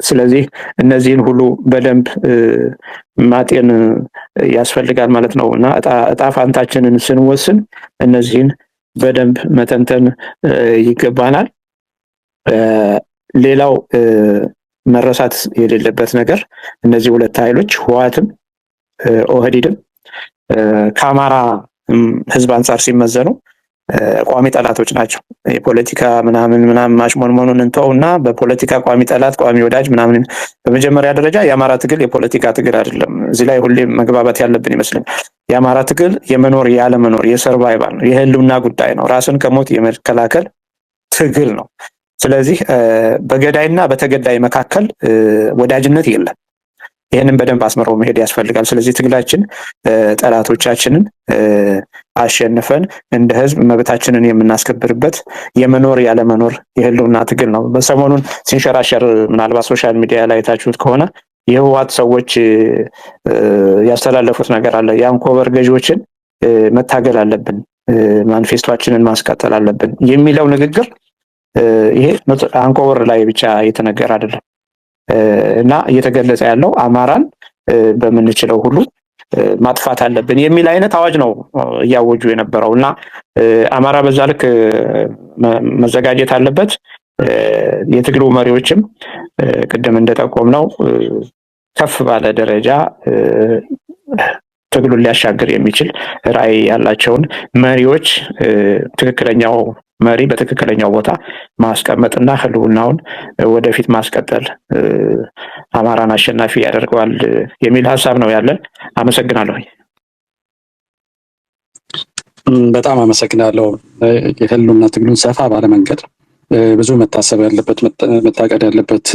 ስለዚህ እነዚህን ሁሉ በደንብ ማጤን ያስፈልጋል ማለት ነው እና እጣ ፋንታችንን ስንወስን እነዚህን በደንብ መተንተን ይገባናል። ሌላው መረሳት የሌለበት ነገር እነዚህ ሁለት ኃይሎች ህወሓትም ኦህዴድም ከአማራ ህዝብ አንጻር ሲመዘኑ ቋሚ ጠላቶች ናቸው። የፖለቲካ ምናምን ማሽሞንሞኑን እንተውና በፖለቲካ ቋሚ ጠላት ቋሚ ወዳጅ ምናምን በመጀመሪያ ደረጃ የአማራ ትግል የፖለቲካ ትግል አይደለም። እዚህ ላይ ሁሌም መግባባት ያለብን ይመስለኛል። የአማራ ትግል የመኖር ያለመኖር የሰርቫይቫል ነው፣ የህልውና ጉዳይ ነው። ራስን ከሞት የመከላከል ትግል ነው። ስለዚህ በገዳይና በተገዳይ መካከል ወዳጅነት የለም። ይህንን በደንብ አስመረው መሄድ ያስፈልጋል። ስለዚህ ትግላችን ጠላቶቻችንን አሸንፈን እንደ ህዝብ መብታችንን የምናስከብርበት የመኖር ያለመኖር የህልውና ትግል ነው። በሰሞኑን ሲንሸራሸር ምናልባት ሶሻል ሚዲያ ላይ ታችሁት ከሆነ የህወሓት ሰዎች ያስተላለፉት ነገር አለ። የአንኮበር ገዢዎችን መታገል አለብን፣ ማኒፌስቶአችንን ማስቀጠል አለብን የሚለው ንግግር ይሄ አንኮበር ላይ ብቻ የተነገረ አይደለም እና እየተገለጸ ያለው አማራን በምንችለው ሁሉ ማጥፋት አለብን የሚል አይነት አዋጅ ነው እያወጁ የነበረው እና አማራ በዛ ልክ መዘጋጀት አለበት። የትግሉ መሪዎችም ቅድም እንደጠቆምነው ከፍ ባለ ደረጃ ትግሉን ሊያሻግር የሚችል ራዕይ ያላቸውን መሪዎች ትክክለኛው መሪ በትክክለኛው ቦታ ማስቀመጥና ህልውናውን ወደፊት ማስቀጠል አማራን አሸናፊ ያደርገዋል የሚል ሀሳብ ነው ያለን። አመሰግናለሁ። በጣም አመሰግናለሁ። የህልውና ትግሉን ሰፋ ባለ መንገድ ብዙ መታሰብ ያለበት መታቀድ ያለበት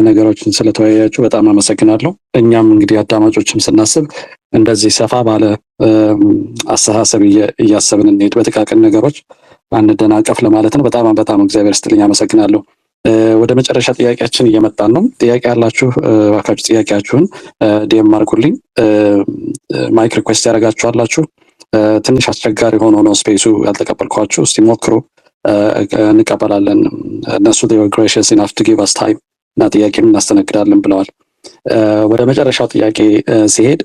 ነገሮችን ስለተወያያችሁ በጣም አመሰግናለሁ። እኛም እንግዲህ አዳማጮችም ስናስብ እንደዚህ ሰፋ ባለ አስተሳሰብ እያሰብን እንሄድ፣ በጥቃቅን ነገሮች አንደናቀፍ ለማለት ነው። በጣም እግዚአብሔር ይስጥልኝ፣ አመሰግናለሁ። ወደ መጨረሻ ጥያቄያችን እየመጣን ነው። ጥያቄ ያላችሁ እባካችሁ ጥያቄያችሁን ዲኤም አድርጉልኝ። ማይክ ሪኩዌስት ያደርጋችኋላችሁ። ትንሽ አስቸጋሪ ሆኖ ነው ስፔሱ ያልተቀበልኳችሁ። እስቲ ሞክሩ፣ እንቀበላለን። እነሱ they were gracious enough to give us time እና ጥያቄም እናስተናግዳለን ብለዋል። ወደ መጨረሻው ጥያቄ ሲሄድ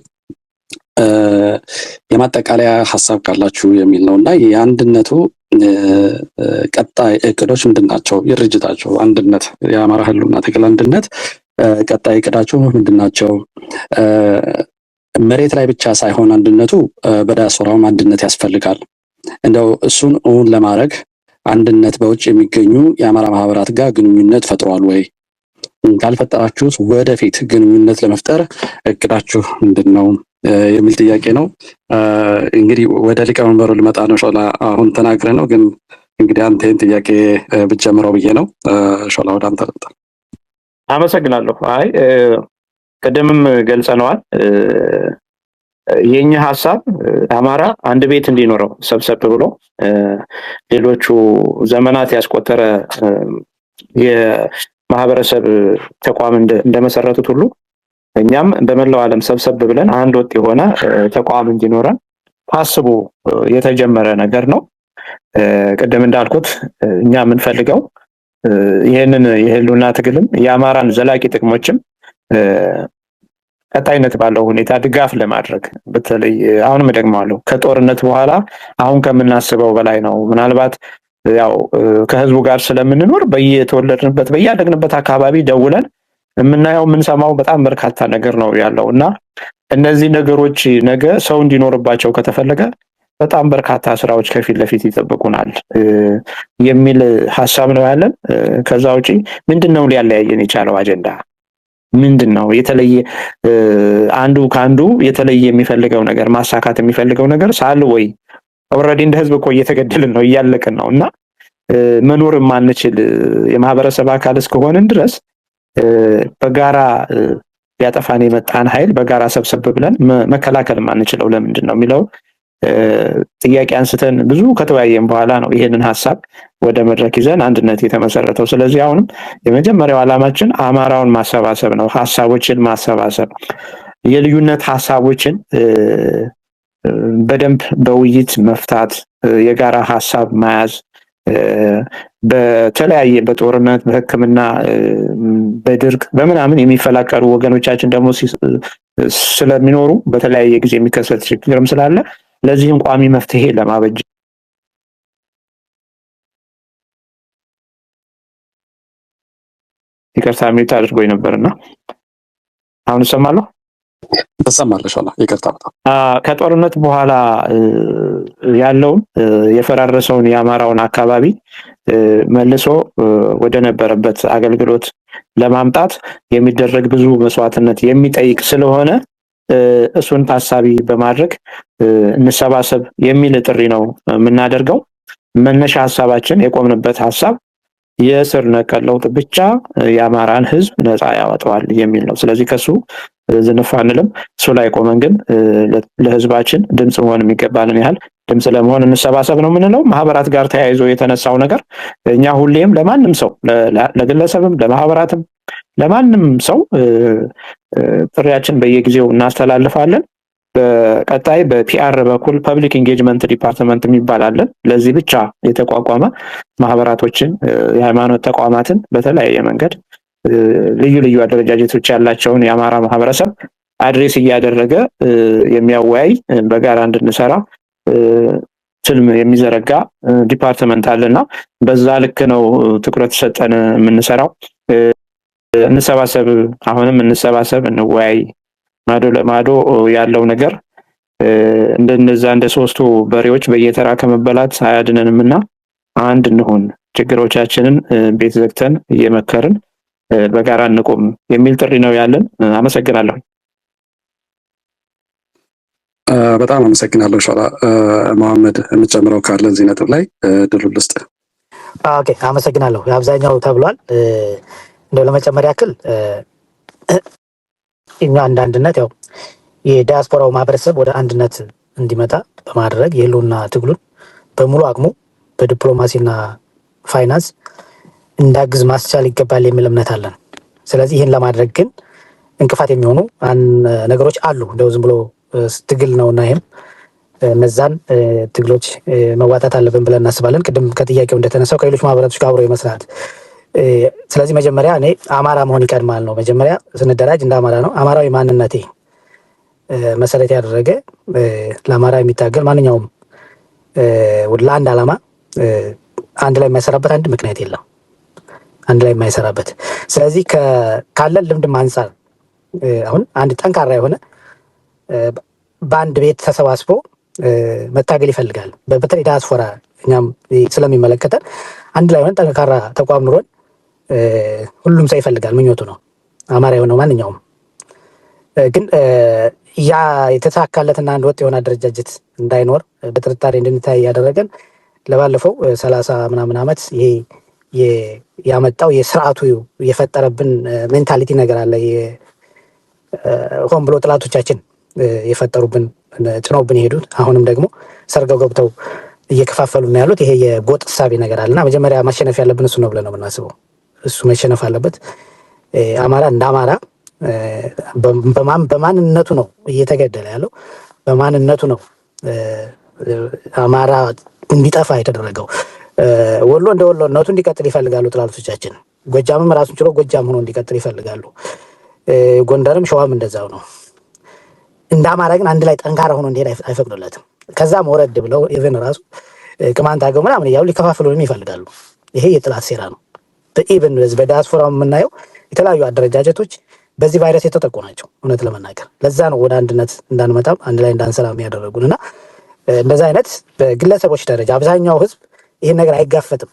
የማጠቃለያ ሀሳብ ካላችሁ የሚል ነው እና የአንድነቱ ቀጣይ እቅዶች ምንድን ናቸው? የድርጅታቸው አንድነት የአማራ ህልውና ትግል አንድነት ቀጣይ እቅዳቸው ምንድን ናቸው? መሬት ላይ ብቻ ሳይሆን አንድነቱ በዳያስፖራውም አንድነት ያስፈልጋል። እንደው እሱን እውን ለማድረግ አንድነት በውጭ የሚገኙ የአማራ ማህበራት ጋር ግንኙነት ፈጥሯል ወይ? ካልፈጠራችሁስ ወደፊት ግንኙነት ለመፍጠር እቅዳችሁ ምንድን ነው የሚል ጥያቄ ነው። እንግዲህ ወደ ሊቀመንበሩ ልመጣ ነው። ሾላ አሁን ተናግረ ነው፣ ግን እንግዲህ አንተን ጥያቄ ብትጀምረው ብዬ ነው። ሾላ ወደ አንተ ልምጣ። አመሰግናለሁ። አይ ቀደምም ገልጸነዋል። የኛ ሀሳብ አማራ አንድ ቤት እንዲኖረው ሰብሰብ ብሎ ሌሎቹ ዘመናት ያስቆጠረ የማህበረሰብ ተቋም እንደመሰረቱት ሁሉ እኛም በመላው ዓለም ሰብሰብ ብለን አንድ ወጥ የሆነ ተቋም እንዲኖረን ታስቦ የተጀመረ ነገር ነው። ቅድም እንዳልኩት እኛ የምንፈልገው ይህንን የህልውና ትግልም የአማራን ዘላቂ ጥቅሞችም ቀጣይነት ባለው ሁኔታ ድጋፍ ለማድረግ በተለይ አሁንም እደግመዋለሁ ከጦርነት በኋላ አሁን ከምናስበው በላይ ነው። ምናልባት ያው ከህዝቡ ጋር ስለምንኖር በየተወለድንበት በያደግንበት አካባቢ ደውለን የምናየው የምንሰማው በጣም በርካታ ነገር ነው ያለው እና እነዚህ ነገሮች ነገ ሰው እንዲኖርባቸው ከተፈለገ በጣም በርካታ ስራዎች ከፊት ለፊት ይጠብቁናል የሚል ሀሳብ ነው ያለን። ከዛ ውጪ ምንድነው ሊያለያየን የቻለው አጀንዳ ምንድነው? የተለየ አንዱ ከአንዱ የተለየ የሚፈልገው ነገር ማሳካት የሚፈልገው ነገር ሳል ወይ ኦልሬዲ እንደ ህዝብ እኮ እየተገደልን ነው እያለቅን ነው እና መኖር የማንችል የማህበረሰብ አካል እስከሆንን ድረስ በጋራ ሊያጠፋን የመጣን ኃይል በጋራ ሰብሰብ ብለን መከላከል የማንችለው ለምንድን ነው የሚለው ጥያቄ አንስተን ብዙ ከተወያየን በኋላ ነው ይሄንን ሀሳብ ወደ መድረክ ይዘን አንድነት የተመሰረተው። ስለዚህ አሁንም የመጀመሪያው ዓላማችን አማራውን ማሰባሰብ ነው፣ ሀሳቦችን ማሰባሰብ፣ የልዩነት ሀሳቦችን በደንብ በውይይት መፍታት፣ የጋራ ሀሳብ መያዝ በተለያየ በጦርነት በሕክምና በድርቅ በምናምን የሚፈላቀሉ ወገኖቻችን ደግሞ ስለሚኖሩ በተለያየ ጊዜ የሚከሰት ችግርም ስላለ ለዚህም ቋሚ መፍትሄ ለማበጀት ይቅርታ ሚዩት አድርጎኝ ነበርና አሁን እሰማለሁ። ተሰማለሽ? ይቅርታ። ከጦርነት በኋላ ያለውን የፈራረሰውን የአማራውን አካባቢ መልሶ ወደ ነበረበት አገልግሎት ለማምጣት የሚደረግ ብዙ መስዋዕትነት የሚጠይቅ ስለሆነ እሱን ታሳቢ በማድረግ እንሰባሰብ የሚል ጥሪ ነው የምናደርገው። መነሻ ሀሳባችን የቆምንበት ሀሳብ የስር ነቀል ለውጥ ብቻ የአማራን ህዝብ ነፃ ያወጣዋል የሚል ነው። ስለዚህ ከሱ ዝንፍ አንልም። እሱ ላይ ቆመን ግን ለህዝባችን ድምፅ መሆን የሚገባንን ያህል ድምፅ ለመሆን እንሰባሰብ ነው የምንለው። ማህበራት ጋር ተያይዞ የተነሳው ነገር እኛ ሁሌም ለማንም ሰው ለግለሰብም ለማህበራትም ለማንም ሰው ጥሪያችን በየጊዜው እናስተላልፋለን። በቀጣይ በፒአር በኩል ፐብሊክ ኢንጌጅመንት ዲፓርትመንት የሚባል አለን። ለዚህ ብቻ የተቋቋመ ማህበራቶችን የሃይማኖት ተቋማትን በተለያየ መንገድ ልዩ ልዩ አደረጃጀቶች ያላቸውን የአማራ ማህበረሰብ አድሬስ እያደረገ የሚያወያይ በጋራ እንድንሰራ ትልም የሚዘረጋ ዲፓርትመንት አለና በዛ ልክ ነው ትኩረት ሰጠን የምንሰራው። እንሰባሰብ፣ አሁንም እንሰባሰብ፣ እንወያይ። ማዶ ለማዶ ያለው ነገር እንደነዛ እንደ ሶስቱ በሬዎች በየተራ ከመበላት አያድነንምና አንድ እንሁን፣ ችግሮቻችንን ቤት ዘግተን እየመከርን በጋራ እንቆም የሚል ጥሪ ነው ያለን። አመሰግናለሁ። በጣም አመሰግናለሁ ሻላ። መሐመድ የምጨምረው ካለ እዚህ ነጥብ ላይ ድሉን ልስጥ። ኦኬ፣ አመሰግናለሁ። አብዛኛው ተብሏል። እንደው ለመጨመር ያክል እኛ እንደ አንድነት ያው የዲያስፖራው ማህበረሰብ ወደ አንድነት እንዲመጣ በማድረግ የህልውና ትግሉን በሙሉ አቅሙ በዲፕሎማሲና ፋይናንስ እንዳግዝ ማስቻል ይገባል የሚል እምነት አለን። ስለዚህ ይህን ለማድረግ ግን እንቅፋት የሚሆኑ ነገሮች አሉ። እንደው ዝም ብሎ ትግል ነውና ይሄም እነዛን ትግሎች መዋጣት አለብን ብለን እናስባለን። ቅድም ከጥያቄው እንደተነሳው ከሌሎች ማህበረቶች ጋር አብሮ የመስራት ስለዚህ መጀመሪያ እኔ አማራ መሆን ይቀድማል ነው። መጀመሪያ ስንደራጅ እንደ አማራ ነው። አማራዊ ማንነቴ መሰረት ያደረገ ለአማራ የሚታገል ማንኛውም ለአንድ ዓላማ አንድ ላይ የማይሰራበት አንድ ምክንያት የለም። አንድ ላይ የማይሰራበት ስለዚህ ካለን ልምድም አንፃር አሁን አንድ ጠንካራ የሆነ በአንድ ቤት ተሰባስቦ መታገል ይፈልጋል። በተለይ ዲያስፖራ እኛም ስለሚመለከተን አንድ ላይ ሆነን ጠንካራ ተቋም ኑሮን ሁሉም ሰው ይፈልጋል፣ ምኞቱ ነው። አማራ የሆነው ማንኛውም ግን ያ የተሳካለትና አንድ ወጥ የሆነ አደረጃጀት እንዳይኖር በጥርጣሬ እንድንታይ ያደረገን ለባለፈው 30 ምናምን ዓመት ይሄ ያመጣው የስርዓቱ የፈጠረብን ሜንታሊቲ ነገር አለ። ሆን ብሎ ጥላቶቻችን የፈጠሩብን ጭነውብን የሄዱት አሁንም ደግሞ ሰርገው ገብተው እየከፋፈሉ ነው ያሉት። ይሄ የጎጥ እሳቤ ነገር አለና መጀመሪያ ማሸነፍ ያለብን እሱ ነው ብለን ነው የምናስበው። እሱ መሸነፍ አለበት። አማራ እንደ አማራ በማንነቱ ነው እየተገደለ ያለው። በማንነቱ ነው አማራ እንዲጠፋ የተደረገው። ወሎ እንደ ወሎነቱ እንዲቀጥል ይፈልጋሉ ጥላቶቻችን። ጎጃምም ራሱን ችሎ ጎጃም ሆኖ እንዲቀጥል ይፈልጋሉ። ጎንደርም ሸዋም እንደዛው ነው። እንደ አማራ ግን አንድ ላይ ጠንካራ ሆኖ እንዲሄድ አይፈቅዱለትም። ከዛም ወረድ ብለው ኢቨን ራሱ ቅማንት አገው ምናምን እያሉ ሊከፋፍሉንም ይፈልጋሉ። ይሄ የጥላት ሴራ ነው። ኢቨን በዲያስፖራው የምናየው የተለያዩ አደረጃጀቶች በዚህ ቫይረስ የተጠቁ ናቸው። እውነት ለመናገር ለዛ ነው ወደ አንድነት እንዳንመጣም አንድ ላይ እንዳንሰራም ያደረጉን እና እንደዛ አይነት በግለሰቦች ደረጃ አብዛኛው ህዝብ ይህን ነገር አይጋፈጥም።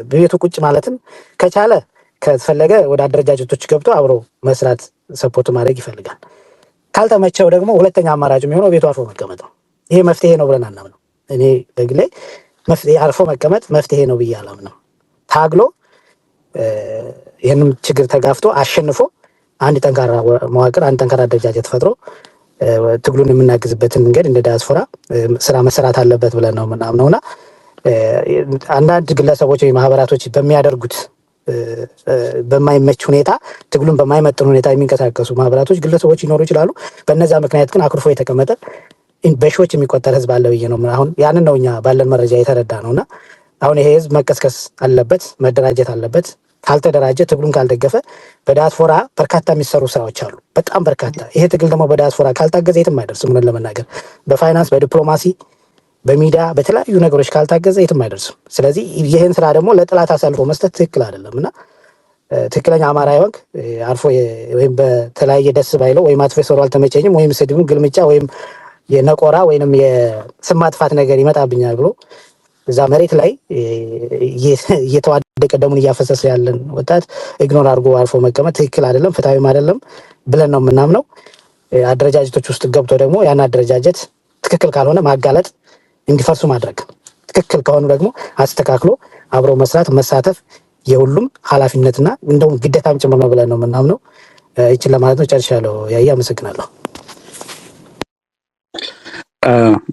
በቤቱ ቁጭ ማለትም ከቻለ ከተፈለገ ወደ አደረጃጀቶች ገብቶ አብሮ መስራት ሰፖርት ማድረግ ይፈልጋል። ካልተመቸው ደግሞ ሁለተኛ አማራጭ የሚሆነው ቤቱ አርፎ መቀመጥ ነው። ይሄ መፍትሄ ነው ብለን አናምነው። እኔ በግሌ መፍትሄ አርፎ መቀመጥ መፍትሄ ነው ብዬ አላምነው። ታግሎ ይህንም ችግር ተጋፍቶ አሸንፎ አንድ ጠንካራ መዋቅር አንድ ጠንካራ አደረጃጀት ፈጥሮ ትግሉን የምናግዝበትን መንገድ እንደ ዲያስፖራ ስራ መሰራት አለበት ብለን ነው የምናምነውና አንዳንድ ግለሰቦች ወይ ማህበራቶች በሚያደርጉት በማይመች ሁኔታ ትግሉን በማይመጥን ሁኔታ የሚንቀሳቀሱ ማህበራቶች ግለሰቦች ይኖሩ ይችላሉ። በነዛ ምክንያት ግን አኩርፎ የተቀመጠ በሺዎች የሚቆጠር ህዝብ አለ ብዬ ነው አሁን ያንን ነው እኛ ባለን መረጃ የተረዳ ነውና አሁን ይሄ ህዝብ መቀስቀስ አለበት፣ መደራጀት አለበት። ካልተደራጀ ትግሉን ካልደገፈ በዲያስፖራ በርካታ የሚሰሩ ስራዎች አሉ፣ በጣም በርካታ። ይሄ ትግል ደግሞ በዲያስፖራ ካልታገዘ የትም አይደርስም። ምን ለመናገር በፋይናንስ፣ በዲፕሎማሲ፣ በሚዲያ በተለያዩ ነገሮች ካልታገዘ የትም አይደርስም። ስለዚህ ይህን ስራ ደግሞ ለጥላት አሳልፎ መስጠት ትክክል አይደለም እና ትክክለኛ አማራ ይወንክ አርፎ ወይም በተለያየ ደስ ባይለው ወይም አጥፌ ሰሩ አልተመቸኝም ወይም ስድብን ግልምጫ ወይም የነቆራ ወይንም የስም ማጥፋት ነገር ይመጣብኛል ብሎ እዛ መሬት ላይ እየተዋደቀ ደሙን እያፈሰሰ ያለን ወጣት ኢግኖር አድርጎ አልፎ መቀመጥ ትክክል አይደለም፣ ፍትሃዊም አይደለም ብለን ነው የምናምነው። አደረጃጀቶች ውስጥ ገብቶ ደግሞ ያን አደረጃጀት ትክክል ካልሆነ ማጋለጥ፣ እንዲፈርሱ ማድረግ፣ ትክክል ከሆኑ ደግሞ አስተካክሎ አብሮ መስራት፣ መሳተፍ የሁሉም ኃላፊነትና እንደውም ግዴታም ጭምር ነው ብለን ነው የምናምነው። ይችን ለማለት ነው። ጨርሻለሁ። ያያ አመሰግናለሁ።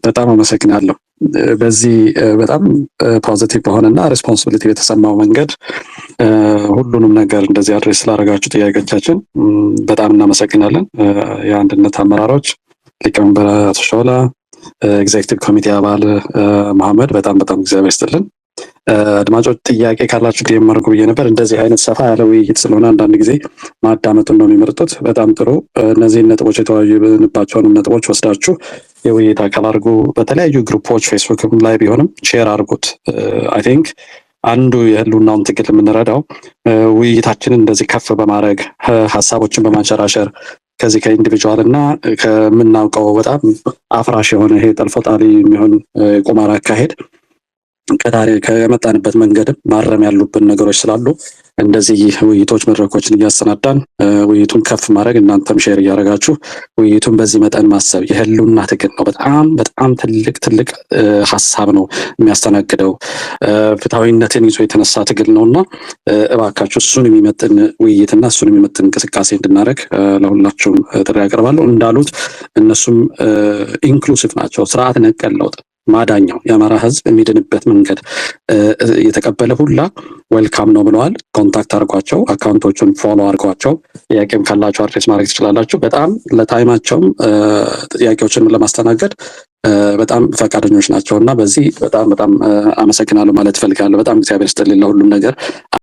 በጣም አመሰግናለሁ። በዚህ በጣም ፖዚቲቭ በሆነና ሬስፖንሲቢሊቲ የተሰማው መንገድ ሁሉንም ነገር እንደዚህ አድሬስ ስላደረጋችሁ ጥያቄዎቻችን በጣም እናመሰግናለን። የአንድነት አመራሮች ሊቀመንበር አቶ ሾላ፣ ኤግዜክቲቭ ኮሚቴ አባል መሐመድ በጣም እግዚአብሔር ይስጥልን። አድማጮች ጥያቄ ካላችሁ የማርጉ ብዬ ነበር። እንደዚህ አይነት ሰፋ ያለ ውይይት ስለሆነ አንዳንድ ጊዜ ማዳመጡን ነው የሚመርጡት። በጣም ጥሩ። እነዚህን ነጥቦች የተወያዩባቸውን ነጥቦች ወስዳችሁ የውይይት አካል አድርጉ። በተለያዩ ግሩፖች ፌስቡክም ላይ ቢሆንም ሼር አድርጉት። አይ ቲንክ አንዱ የህልውናውን ትግል የምንረዳው ውይይታችንን እንደዚህ ከፍ በማድረግ ሀሳቦችን በማንሸራሸር ከዚህ ከኢንዲቪጁዋል እና ከምናውቀው በጣም አፍራሽ የሆነ ይሄ ጠልፎ ጣሊ የሚሆን ቁማር አካሄድ ከመጣንበት መንገድም ማረም ያሉብን ነገሮች ስላሉ እንደዚህ ውይይቶች መድረኮችን እያሰናዳን ውይይቱን ከፍ ማድረግ እናንተም ሼር እያደረጋችሁ ውይይቱን በዚህ መጠን ማሰብ የህልውና ትግል ነው። በጣም ትልቅ ሀሳብ ነው የሚያስተናግደው። ፍትሐዊነትን ይዞ የተነሳ ትግል ነውና እባካችሁ እሱን የሚመጥን ውይይትና እሱን የሚመጥን እንቅስቃሴ እንድናደርግ ለሁላችሁም ጥሪ ያቀርባለሁ። እንዳሉት እነሱም ኢንክሉሲቭ ናቸው። ስርዓት ነቀል ለውጥ ማዳኛው የአማራ ህዝብ የሚድንበት መንገድ የተቀበለ ሁላ ዌልካም ነው ብለዋል። ኮንታክት አድርጓቸው፣ አካውንቶቹን ፎሎ አድርጓቸው። ጥያቄም ካላችሁ አድሬስ ማድረግ ትችላላችሁ። በጣም ለታይማቸውም ጥያቄዎችን ለማስተናገድ በጣም ፈቃደኞች ናቸው እና በዚህ በጣም አመሰግናለሁ ማለት እፈልጋለሁ። በጣም እግዚአብሔር ይስጥልኝ ለሁሉም ነገር።